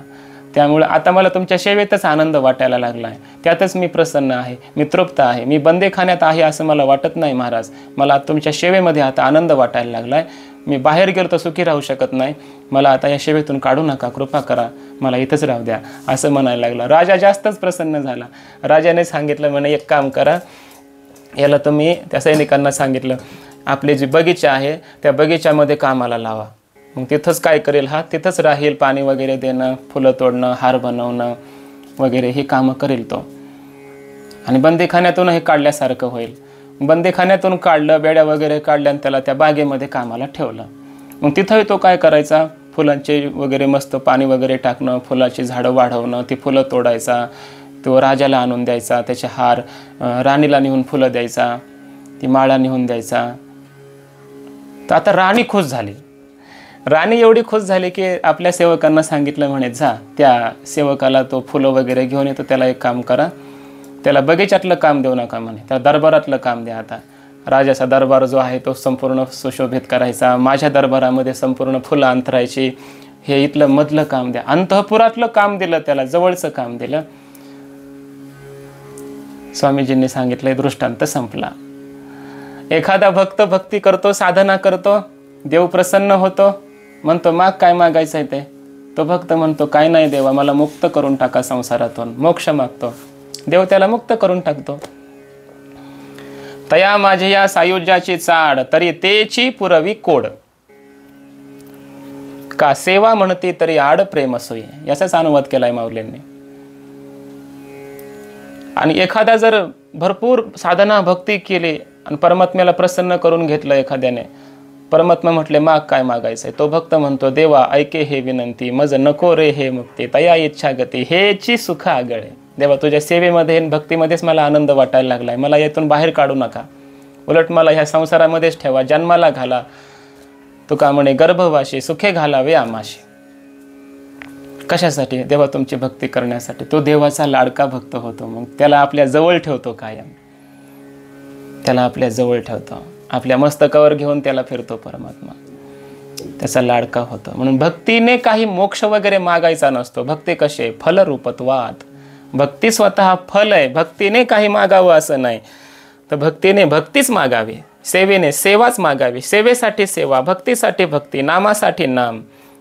त्यामुळे आता मला तुमच्या सेवेतच आनंद वाटायला लागला आहे, त्यातच मी प्रसन्न आहे, मी तृप्त आहे. मी बंदीखान्यात आहे असं मला वाटत नाही महाराज, मला तुमच्या सेवेमध्ये आता आनंद वाटायला लागला आहे. मी बाहेर गेलो तर सुखी राहू शकत नाही, मला आता या सेवेतून काढू नका, कृपा करा, मला इथंच राहू द्या, असं म्हणायला लागला. राजा जास्तच प्रसन्न झाला. राजाने सांगितलं, म्हणे एक काम करा, याला तुम्ही, त्या सैनिकांना सांगितलं, आपली जी बगीचा आहे त्या बगीच्यामध्ये कामाला लावा. मग तिथंच काय करेल हा, तिथंच राहील, पाणी वगैरे देणं, फुलं तोडणं, हार बनवणं वगैरे ही कामं करेल तो. आणि बंदीखान्यातून हे काढल्यासारखं होईल. बंदीखान्यातून काढलं, बेड्या वगैरे काढल्या आणि त्याला त्या बागेमध्ये कामाला ठेवलं. मग तिथंही तो काय करायचा, फुलांचे वगैरे मस्त पाणी वगैरे टाकणं, फुलाची झाडं वाढवणं, ती फुलं तोडायचा, तो राजाला आणून द्यायचा, त्याचे हार, राणीला नेऊन फुलं द्यायचा, ती माळा नेऊन द्यायचा. तर आता राणी खुश झाली. राणी एवढी खुश झाली की आपल्या सेवकांना सांगितलं, म्हणे जा त्या सेवकाला तो फुलं वगैरे घेऊन येतो, त्याला एक काम करा, त्याला बगीच्यातलं काम देऊ नका म्हणे, त्या दरबारातलं काम द्या. आता राजाचा दरबार जो आहे तो संपूर्ण सुशोभित करायचा, माझ्या दरबारामध्ये संपूर्ण फुलं अंतरायची, हे इथलं मधलं काम द्या. अंतःपुरातलं काम दिलं त्याला, जवळचं काम दिलं. स्वामीजींनी सांगितलंय, दृष्टांत संपला. एखादा भक्त भक्ती करतो, साधना करतो, देव प्रसन्न होतो, म्हणतो माग काय मागायचं आहे ते. तो भक्त म्हणतो, काय नाही देवा, मला मुक्त करून टाका संसारातून, मोक्ष मागतो. देव त्याला मुक्त करून टाकतो. तया माझी या सायुज्याची चाड, तरी तेची पुरवी कोड, का सेवा म्हणती तरी आड प्रेम सोयी. याचाच अनुवाद केलाय माऊलींनी. आणि एखादा जर भरपूर साधना भक्ती केली आणि परमात्म्याला प्रसन्न करून घेतलं एखाद्याने, परमात्मा म्हटले माग काय मागायचंय, तो भक्त म्हणतो, देवा ऐके हे विनंती, मज नको रे हे मुक्ती, तया इच्छा गती हेची सुख आगळे. देवा तुझ्या सेवेमध्ये भक्तीमध्येच मला आनंद वाटायला लागलाय, मला यातून बाहेर काढू नका, उलट मला ह्या संसारामध्येच ठेवा, जन्माला घाला. तुका म्हणे गर्भवाशी सुखे घालावे आमाशी. कशासाठी, देवा तुमची भक्ती करण्यासाठी. तो देवाचा लाडका भक्त होतो. मग त्याला आपल्या जवळ ठेवतो, कायम त्याला आपल्या जवळ ठेवतो, आपल्या मस्तकावर घेऊन त्याला फिरतो परमात्मा, त्याचा लाडका होतो. म्हणून भक्तीने काही मोक्ष वगैरे मागायचा नसतो. भक्ती कशी आहे, फलरूपत्वात. भक्ती स्वतः फल आहे, भक्तीने काही मागावं असं नाही. तर भक्तीने भक्तीच मागावी, सेवेने सेवाच मागावी, सेवेसाठी सेवा, भक्तीसाठी भक्ती, नामासाठी नाम.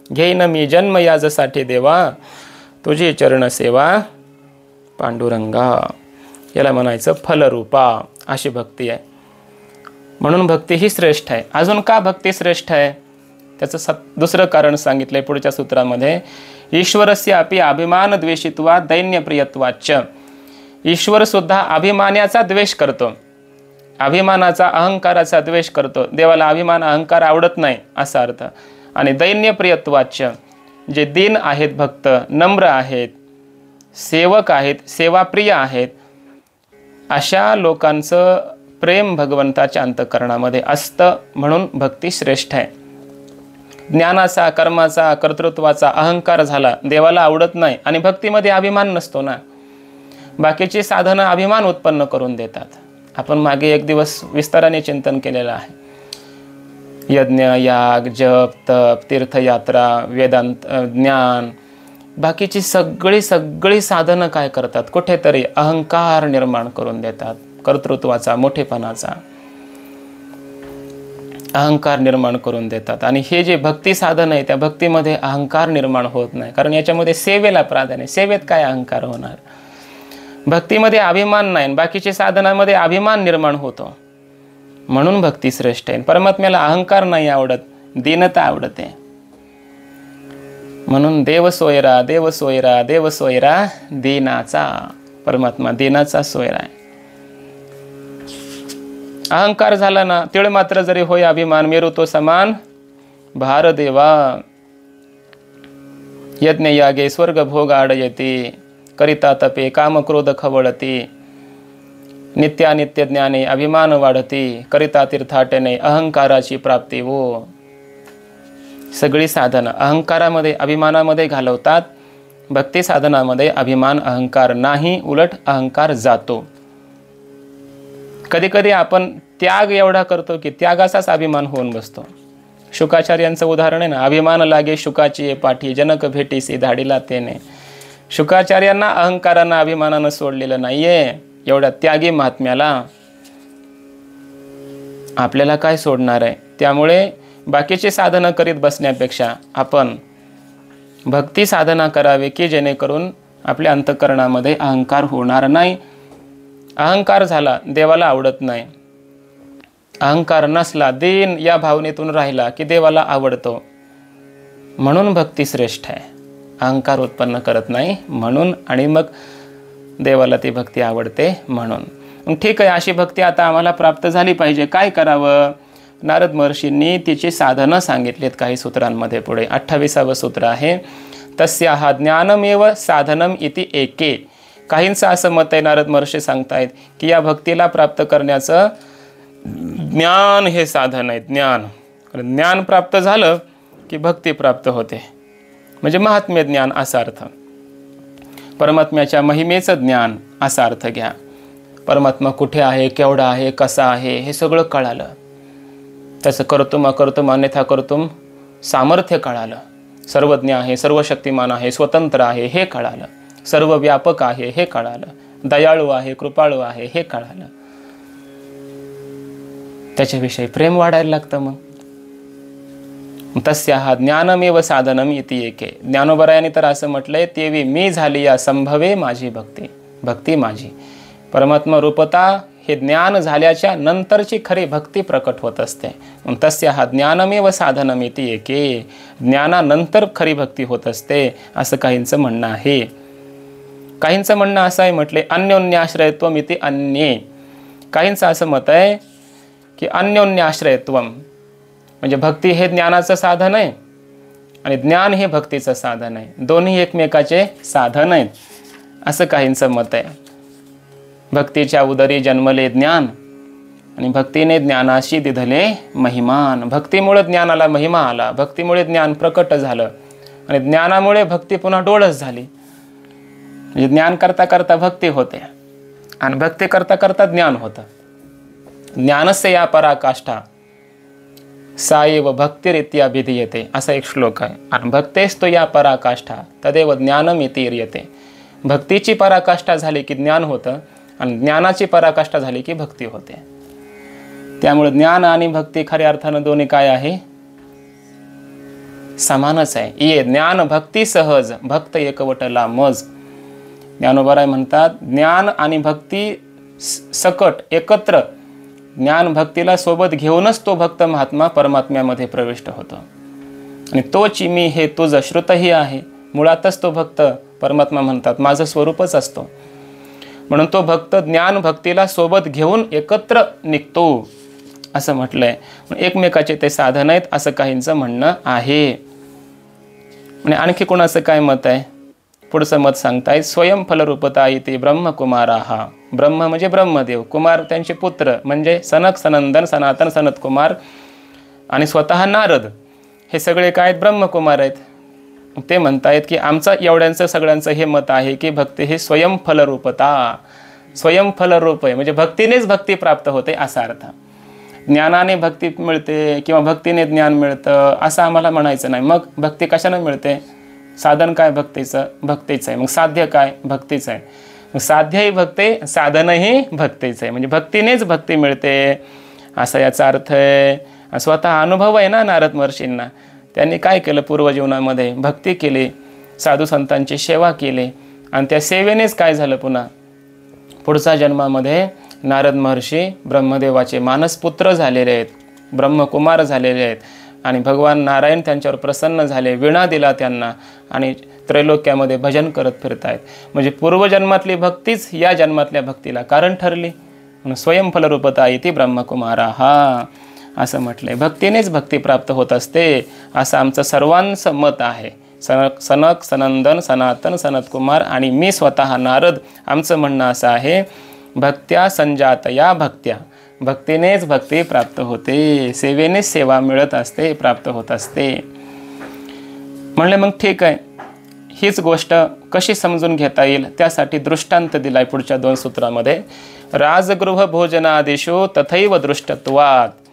घेईन मी जन्म याजसाठी देवा, तुझी चरण सेवा पांडुरंगा. याला म्हणायचं फलरूपा, अशी भक्ती आहे. म्हणून भक्ती ही श्रेष्ठ आहे. अजून का भक्ती श्रेष्ठ आहे, त्याचं दुसरं कारण सांगितलंय पुढच्या सूत्रामध्ये. ईश्वरस्य अपि अभिमान द्वेषित्वा दैन्य प्रियत्वाच. ईश्वर सुद्धा अभिमानाचा द्वेष करतो. अभिमानाचा अहंकाराचा द्वेष करतो, देवाला अभिमान अहंकार आवडत नाही असा अर्थ. आणि दैन्यप्रियत्वाच्य, जे दीन आहेत भक्त, नम्र आहेत, सेवक आहेत, सेवाप्रिय आहेत, अशा लोकांचं प्रेम भगवंताच्या अंतःकरणामध्ये असतं, म्हणून भक्ती श्रेष्ठ आहे. ज्ञानाचा, कर्माचा, कर्तृत्वाचा अहंकार झाला, देवाला आवडत नाही. आणि भक्तीमध्ये अभिमान नसतो ना. बाकीची साधनं अभिमान उत्पन्न करून देतात. आपण मागे एक दिवस विस्ताराने चिंतन केलेलं आहे. यज्ञ, याग, जप, तप, तीर्थयात्रा, वेदांत, ज्ञान, बाकीची सगळी साधनं काय करतात, कुठेतरी अहंकार निर्माण करून देतात. कर्तृत्वाचा, मोठेपणाचा अहंकार निर्माण करून देतात. आणि हे जे भक्ती साधन आहे, त्या भक्तीमध्ये अहंकार निर्माण होत नाही, कारण याच्यामध्ये सेवेला प्राधान्य. सेवेत काय अहंकार होणार? भक्तीमध्ये अभिमान नाही, बाकीच्या साधनामध्ये अभिमान निर्माण होतो, म्हणून भक्ती श्रेष्ठ आहे. परमात्म्याला अहंकार नाही आवडत, दीनता आवडते. म्हणून देव सोयरा, देव सोयरा, देव सोयरा दीनाचा. परमात्मा दीनाचा सोयरा आहे. अहंकार झाला ना, तिळ मात्र जरी होय अभिमान, मेरू तो समान भार देवा. यज्ञ यागे स्वर्ग भोग आडयती, करिता तपे काम क्रोध खवळती. नित्यानित्य ज्ञाने अभिमान वाढती, करिता तीर्थाटने अहंकाराची प्राप्ती हो. सगळी साधनं अहंकारामध्ये, अभिमानामध्ये घालवतात. भक्ती साधनामध्ये अभिमान अहंकार नाही, उलट अहंकार जातो. कधी कधी आपण त्याग एवढा करतो की त्यागाचाच अभिमान होऊन बसतो. शुकाचार्यांचं उदाहरण आहे ना, अभिमान लागे शुकाची पाठी, जनक भेटीसी धाडीला तेने. शुकाचार्यांना अहंकारानं, अभिमानानं सोडलेलं नाहीये. एवढ्या त्यागी महात्म्याला आपल्याला काय सोडणार आहे? त्यामुळे बाकीची साधनं करीत बसण्यापेक्षा आपण भक्ती साधना करावी, की जेणेकरून आपल्या अंतःकरणामध्ये अहंकार होणार नाही. अहंकार झाला, देवाला आवडत नाही. अहंकार नसला, दीन या भावनेतून राहिला की देवाला आवडतो. म्हणून भक्ती श्रेष्ठ आहे. अहंकार उत्पन्न करत नाही म्हणून, आणि मग देवाला ती भक्ती आवडते म्हणून. मग ठीक आहे, अशी भक्ती आता आम्हाला प्राप्त झाली पाहिजे. काय करावं? नारद महर्षींनी तिची साधनं सांगितलीत काही सूत्रांमध्ये. पुढे 28वं सूत्र आहे, तस्याः ज्ञानमेव साधनम इति एके. काहींचं असं मत आहे, नारद महर्षी सांगतायत की या भक्तीला प्राप्त करण्याचं ज्ञान हे साधन आहे. ज्ञान प्राप्त झालं की भक्ती प्राप्त होते, म्हणजे महात्म्य ज्ञान असा अर्थ. परमात्म्याच्या महिमेचं ज्ञान असा अर्थ घ्या. परमात्मा कुठे आहे, केवढा आहे, कसा आहे, हे सगळं कळालं. त्याचं कर्तुम अकर्तुम अन्यथा कर्तुम सामर्थ्य कळालं. सर्वज्ञ आहे, सर्वशक्तिमान आहे, स्वतंत्र आहे हे कळालं. सर्व व्यापक आहे हे कळालं. दयाळू आहे, कृपाळू आहे हे कळालं. त्याच्याविषयी प्रेम वाढायला लागतं. मग तस्याः ज्ञानमेव साधनम इति एके. ज्ञानोबरायांनी तर असं म्हटलंय, तेवी मी झाली या संभवे माझी भक्ती. भक्ती माझी परमात्मा रूपता हे ज्ञान झाल्याच्या नंतरची खरी भक्ती प्रकट होत असते. तस्याः ज्ञानमेव साधनम इति एके. ज्ञानानंतर खरी भक्ती होत असते असं काहींचं म्हणणं आहे. काहींचं म्हणणं असं आहे, म्हटले अन्योन्याश्रयत्वम इति अन्ये. काहींचं असं मत आहे की अन्योन्याश्रयत्वम म्हणजे भक्ती हे ज्ञानाचं साधन आहे आणि ज्ञान हे भक्तीचं साधन आहे. दोन्ही एकमेकाचे साधन आहेत असं काहींचं मत आहे. भक्तीच्या उदरी जन्मले ज्ञान आणि भक्तीने ज्ञानाशी दिधले महिमान. भक्तीमुळे ज्ञानाला महिमा आला, भक्तीमुळे ज्ञान प्रकट झालं आणि ज्ञानामुळे भक्ती पुन्हा डोळस झाली. म्हणजे ज्ञान करता करता भक्ती होते आणि भक्ती करता करता ज्ञान होतं. ज्ञानस्य या पराकाष्ठा साएव भक्तिरित्या भिधीयते असा एक श्लोक आहे. आणि भक्तेस्तु या पराकाष्ठा तदेव ज्ञानमिति ह्रियते. भक्तीची पराकाष्ठा झाली की ज्ञान होतं आणि ज्ञानाची पराकाष्ठा झाली की भक्ती होते. त्यामुळे ज्ञान आणि भक्ती खऱ्या अर्थानं दोन्ही काय आहे? समानच आहे. ये ज्ञान भक्ती सहज, भक्त एकवटला मज. ज्ञानोबराय म्हणतात, ज्ञान आणि भक्ती सकट एकत्र, ज्ञान भक्तीला सोबत घेऊनच तो भक्त महात्मा परमात्म्यामध्ये प्रविष्ट होतो. आणि तोच मी हे तुझं श्रुतही आहे. मुळातच तो भक्त परमात्मा म्हणतात माझं स्वरूपच असतो. म्हणून तो भक्त ज्ञान भक्तीला सोबत घेऊन एकत्र निघतो असं म्हटलंय. एकमेकाचे ते साधन आहेत असं काहींचं म्हणणं आहे. म्हणजे आणखी कोणाचं काय मत आहे? पुढचं मत सांगताय, स्वयंफलरूपता इति ब्रह्मकुमाराः. ब्रह्म म्हणजे ब्रह्मदेव, कुमार त्यांचे पुत्र म्हणजे सनक सनंदन सनातन सनत कुमार आणि स्वतः नारद, हे सगळे काय आहेत? ब्रह्मकुमार आहेत. ते म्हणतायत की आमचं एवढ्यांचं सगळ्यांचं हे मत आहे की भक्ती हे स्वयंफलरूपता, स्वयंफलरूप आहे. म्हणजे भक्तीनेच भक्ती प्राप्त होते असा अर्थ. ज्ञानाने भक्ती मिळते किंवा भक्तीने ज्ञान मिळतं असं आम्हाला म्हणायचं नाही. मग भक्ती कशाने मिळते? साधन काय भक्तीचं? भक्तीचं आहे. मग साध्य काय? भक्तीचं आहे. मग साध्यही भक्ती, साधनही भक्तीचं आहे. म्हणजे भक्तीनेच भक्ती मिळते असा याचा अर्थ आहे. स्वतः अनुभव आहे ना नारद महर्षींना. त्यांनी काय केलं? पूर्वजीवनामध्ये भक्ती केली, साधू संतांची सेवा केली आणि त्या सेवेनेच काय झालं? पुन्हा पुढच्या जन्मामध्ये नारद महर्षी ब्रह्मदेवाचे मानसपुत्र झालेले आहेत, ब्रह्मकुमार झालेले आहेत आणि भगवान नारायण त्यांच्यावर प्रसन्न झाले, विणा दिला त्यांना आणि त्रैलोक्यामध्ये भजन करत फिरत आहेत. म्हणजे पूर्वजन्मातली भक्तीच या जन्मातल्या भक्तीला कारण ठरली. म्हणून स्वयंफलरूपता इति ब्रह्मकुमाराः असं म्हटलंय. भक्तीनेच भक्ती प्राप्त होत असते असं आमचं सर्वांचं मत आहे. सनक सनंदन सनातन सनत कुमार आणि मी स्वतः नारद, आमचं म्हणणं असं आहे, भक्त्या संजातया भक्त्या, भक्तीनेच भक्ती प्राप्त होते, सेवेनेच सेवा मिळत असते, प्राप्त होत असते. म्हणले मग ठीक आहे, हीच गोष्ट कशी समजून घेता येईल त्यासाठी दृष्टांत दिलाय पुढच्या 2 सूत्रामध्ये. राजगृह भोजनादिषु तथैव दृष्टत्वात्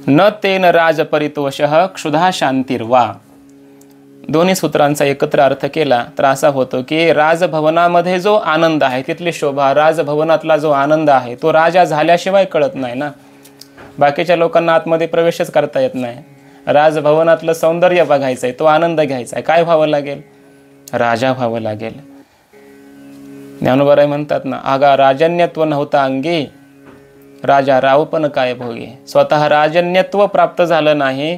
न तेन राजपरितोषः क्षुधा शांतिर्वा. दोन्ही सूत्रांचा एकत्र अर्थ केला तर असा होतो की राजभवनामध्ये जो आनंद आहे, तिथली शोभा, राजभवनातला जो आनंद आहे तो राजा झाल्याशिवाय कळत नाही ना. बाकीच्या लोकांना आतमध्ये प्रवेशच करता येत नाही. राजभवनातलं सौंदर्य बघायचं आहे, तो आनंद घ्यायचा आहे, काय व्हावं लागेल? राजा व्हावं लागेल. ज्ञानोबाराय म्हणतात ना, आगा राजन्यत्व नव्हता अंगी, राजा राव पण काय भोगे. स्वतः राजन्यत्व प्राप्त झालं नाही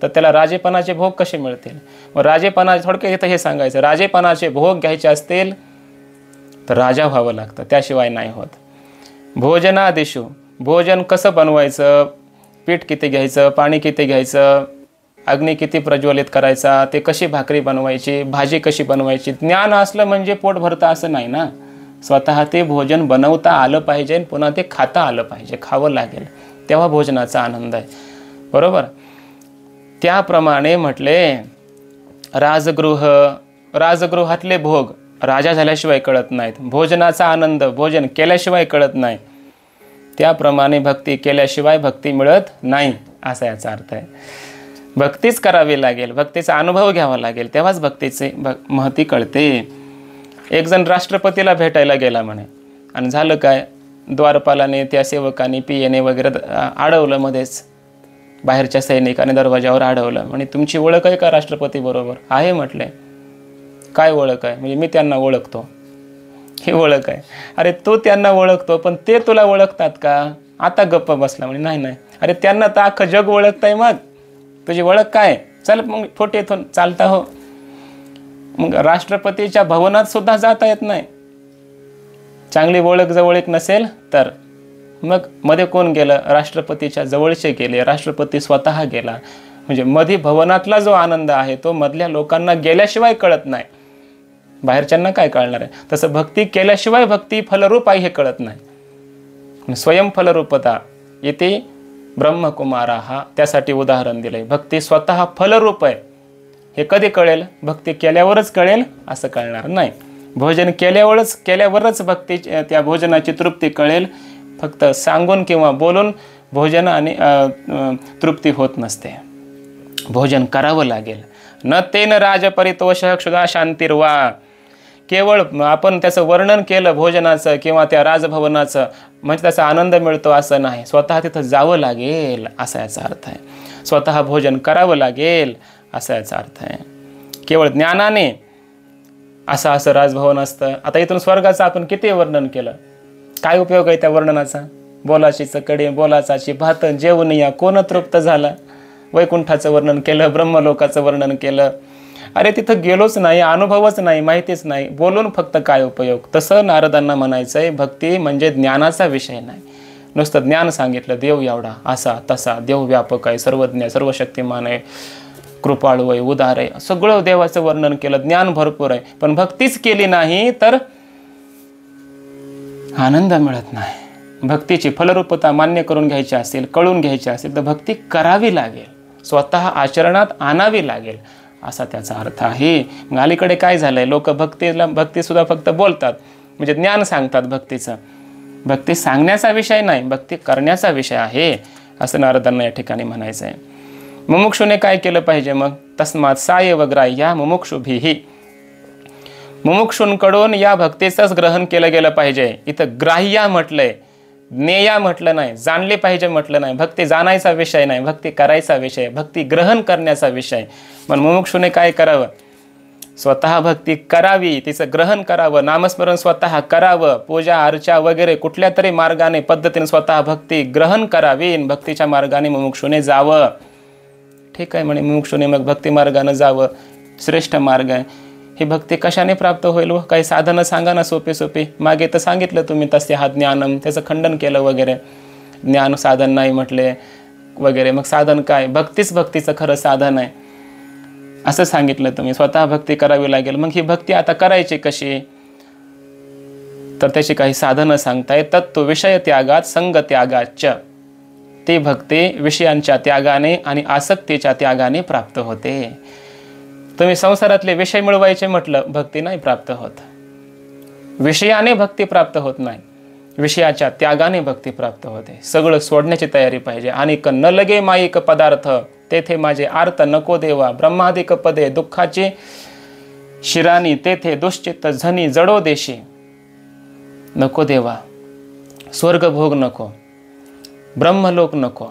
तर त्याला राजेपणाचे भोग कसे मिळतील? मग राजेपणाचे थोडक्यात इथं हे सांगायचं, राजेपणाचे भोग घ्यायचे असतील तर राजा व्हावं लागतं, त्याशिवाय नाही होत. भोजनादिषु, भोजन कसं बनवायचं, पीठ किती घ्यायचं, पाणी किती घ्यायचं, अग्नी किती प्रज्वलित करायचा, ते कशी भाकरी बनवायची, भाजी कशी बनवायची, ज्ञान असलं म्हणजे पोट भरतं असं नाही ना. स्वतः ते भोजन बनवता आलं पाहिजे, पुन्हा ते खाता आलं पाहिजे, खावं लागेल, तेव्हा भोजनाचा आनंद आहे. बरोबर. त्याप्रमाणे म्हटले राजगृहातले भोग राजा झाल्याशिवाय कळत नाहीत, भोजनाचा आनंद भोजन केल्याशिवाय कळत नाही. त्याप्रमाणे भक्ती केल्याशिवाय भक्ती मिळत नाही असा याचा अर्थ आहे. भक्तीच करावी लागेल, भक्तीचा अनुभव घ्यावा लागेल, तेव्हाच भक्तीचे महती कळते. एक जण राष्ट्रपतीला भेटायला गेला म्हणे आणि झालं काय, द्वारपालाने त्या सेवकाने पियेने वगैरे अडवलं, मध्येच बाहेरच्या सैनिकाने दरवाजावर अडवलं. म्हणे तुमची ओळख आहे का राष्ट्रपती बरोबर? आहे म्हटले. काय ओळख आहे? म्हणजे मी त्यांना ओळखतो. ही ओळख आहे. अरे तू त्यांना ओळखतो पण ते तुला ओळखतात का? आता गप्प बसला. म्हणजे नाही नाही, अरे त्यांना तर अख्खं जग ओळखतंय, मग तुझी ओळख काय? चल मग फोटे इथून चालता हो. मग राष्ट्रपतीच्या भवनात सुद्धा जाता येत नाही, चांगली ओळख जवळीक नसेल तर. मग मध्ये कोण गेलं? राष्ट्रपतीच्या जवळचे गेले, राष्ट्रपती स्वतः गेला. म्हणजे मध्ये भवनातला जो आनंद आहे तो मधल्या लोकांना गेल्याशिवाय कळत नाही, बाहेरच्यांना काय कळणार आहे? तसं भक्ती केल्याशिवाय भक्ती फलरूप आहे हे कळत नाही. स्वयंफलरूपता इति ब्रह्मकुमाराः, त्यासाठी उदाहरण दिलंय. भक्ती स्वतः फलरूप आहे हे कधी कळेल? भक्ती केल्यावरच कळेल असं कळणार नाही. भोजन केल्यावरच भक्ती, त्या भोजनाची तृप्ती कळेल. फक्त सांगून किंवा बोलून भोजन आणि तृप्ती होत नसते. भोजन करावं लागेल. न तेन राजपरितोषः क्षुधा शांतिर्वा. केवळ आपण त्याचं वर्णन केलं भोजनाचं किंवा त्या राजभवनाचं म्हणजे त्याचा आनंद मिळतो असं नाही, स्वतः तिथं जावं लागेल असा याचा अर्थ आहे. स्वतः भोजन करावं लागेल असा याचा अर्थ आहे. केवळ ज्ञानाने असं राजभवन असतं. आता इथून स्वर्गाचं आपण किती वर्णन केलं, काय उपयोग आहे त्या वर्णनाचा? बोलाची चकडी, बोलाचाची भात, जेवून या कोण तृप्त झाला. वैकुंठाचं वर्णन केलं, ब्रह्मलोकाचं वर्णन केलं अरे तिथं गेलोच नाही, अनुभवच नाही, माहितीच नाही, बोलून फक्त काय उपयोग. तसं नारदांना म्हणायचं आहे, भक्ती म्हणजे ज्ञानाचा विषय नाही. नुसतं ज्ञान सांगितलं, देव एवढा असा तसा, देव व्यापक आहे, सर्वज्ञ सर्वशक्तिमान आहे, कृपाळू आहे, उदार आहे, सगळं देवाचं वर्णन केलं, ज्ञान भरपूर आहे, पण भक्तीच केली नाही तर आनंद मिळत नाही. भक्तीची फलरूपता मान्य करून घ्यायची असेल, कळून घ्यायची असेल तर भक्ती करावी लागेल, स्वतः आचरणात आणावी लागेल, असा त्याचा अर्थ आहे. मग अलीकडे काय झालंय, लोक भक्तीसुद्धा फक्त बोलतात, म्हणजे ज्ञान सांगतात भक्तीचं. भक्ती सांगण्याचा विषय नाही, भक्ती करण्याचा विषय आहे, असं नारदांना या ठिकाणी म्हणायचं आहे. मुमुक्षुने काय केलं पाहिजे मग? तस्मात सायव ग्राह्या मुमुक्षुभिः, मुमुक्षूंकडून या भक्तीचंच ग्रहण केलं गेलं पाहिजे. इथं ग्राह्या म्हटलंय, ज्ञेया म्हटलं नाही, जाणले पाहिजे म्हटलं नाही. भक्ती जाणायचा विषय नाही, भक्ती करायचा विषय, भक्ती ग्रहण करण्याचा विषय. पण मुमुक्षुने काय करावं? स्वतः भक्ती करावी, तिचं ग्रहण करावं, नामस्मरण स्वतः करावं, पूजा अर्चा वगैरे कुठल्या तरी मार्गाने पद्धतीने स्वतः भक्ती ग्रहण करावी, भक्तीच्या मार्गाने मुमुक्षुने जावं. ठीक आहे म्हणे, मुमुक्षुने मग भक्ती मार्गाने जावं, श्रेष्ठ मार्ग आहे. ही भक्ती कशाने प्राप्त होईल? व काही साधनं सांगा ना सोपी सोपी. मागे तर सांगितलं तुम्ही, तसे हा ज्ञानम, त्याचं खंडन केलं वगैरे, ज्ञान साधन नाही म्हटले वगैरे. मग साधन काय? भक्तीच भक्तीचं खरं साधन आहे असं सांगितलं तुम्ही. स्वतः भक्ती करावी लागेल. मग ही भक्ती आता करायची कशी? तर त्याची काही साधनं सांगताय. तत्व विषय त्यागात संग त्यागाच, ती भक्ती विषयांच्या त्यागाने आणि आसक्तीच्या त्यागाने प्राप्त होते. तुम्ही संसारातले विषय मिळवायचे म्हटलं, भक्ती नाही प्राप्त होत. विषयाने भक्ती प्राप्त होत नाही, विषयाच्या त्यागाने भक्ती प्राप्त होते. सगळं सोडण्याची तयारी पाहिजे. आणि न लगे माईक पदार्थ, तेथे माझे आर्त नको देवा. ब्रह्मादिक पदे दुःखाची शिरानी, तेथे दुश्चित्त झनी जडो देशी. नको देवा, स्वर्गभोग नको, ब्रह्मलोक नको,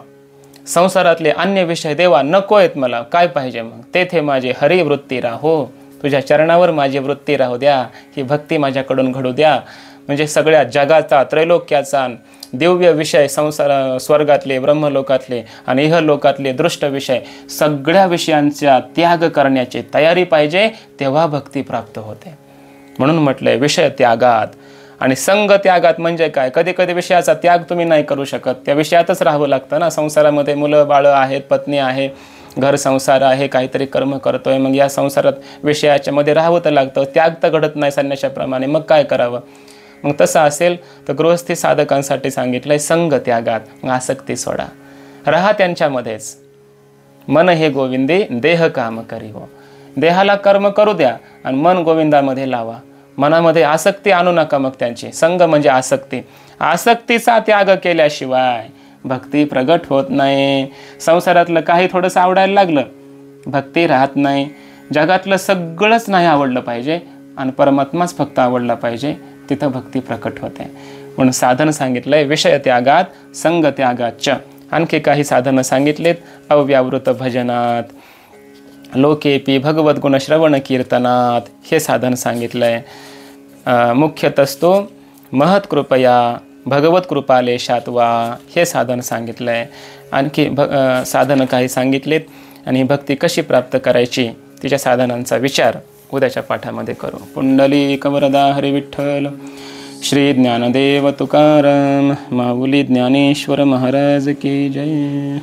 संसारातले अन्य विषय देवा नको आहेत मला. काय पाहिजे मग? तेथे माझी हरिवृत्ती राहो, तुझ्या चरणावर माझी वृत्ती राहू द्या, ही भक्ती माझ्याकडून घडू द्या. म्हणजे सगळ्या जगाचा, त्रैलोक्याचा दिव्य विषय, संसार स्वर्गातले, ब्रह्मलोकातले आणि इहलोकातले दृष्ट विषय, सगळ्या विषयांचा त्याग करण्याची तयारी पाहिजे, तेव्हा भक्ती प्राप्त होते. म्हणून म्हटलंय विषय त्यागात. आणि संग त्यागात म्हणजे काय? कधी कधी विषयाचा त्याग तुम्ही नाही करू शकत, त्या विषयातच राहावं लागतं ना. संसारामध्ये मुलं बाळं आहेत, पत्नी आहे, घर संसार आहे, काहीतरी कर्म करतोय, मग या संसारात विषयाच्या मध्ये राहावं तर लागतं. त्याग तर घडत नाही संन्याशाप्रमाणे, मग काय करावं? मग तसं असेल तर गृहस्थी साधकांसाठी सांगितलंय संग त्यागात. मग आसक्ती सोडा, राहा त्यांच्यामध्येच. मन हे गोविंदे देह काम करी हो, देहाला कर्म करू द्या आणि मन गोविंदामध्ये लावा. मनामध्ये आसक्ती आणू नका. मग त्यांची संग म्हणजे आसक्ती, आसक्तीचा त्याग केल्याशिवाय भक्ती प्रगट होत नाही. संसारातलं काही थोडंसं आवडायला लागलं, भक्ती राहत नाही. जगातलं सगळंच नाही आवडलं पाहिजे आणि परमात्माच फक्त आवडला पाहिजे, तिथं भक्ती प्रकट होते. म्हणून साधन सांगितलंय विषय त्यागात संग त्यागाच. आणखी काही साधनं सांगितलेत. अव्यावृत भजनात, लोकेपी भगवत गुण श्रवण कीर्तनात, हे साधन सांगितलंय. मुख्यतस्तो महत् कृपया भगवत कृपालेशात वा, हे साधन सांगितलंय. आणखी साधनं काही सांगितलेत. आणि भक्ती कशी प्राप्त करायची, तिच्या साधनांचा विचार उद्याच्या पाठामध्ये करू. पुंडलिक वरदा हरी विठ्ठल. श्री ज्ञानदेव तुकाराम माऊली ज्ञानेश्वर महाराज की जय.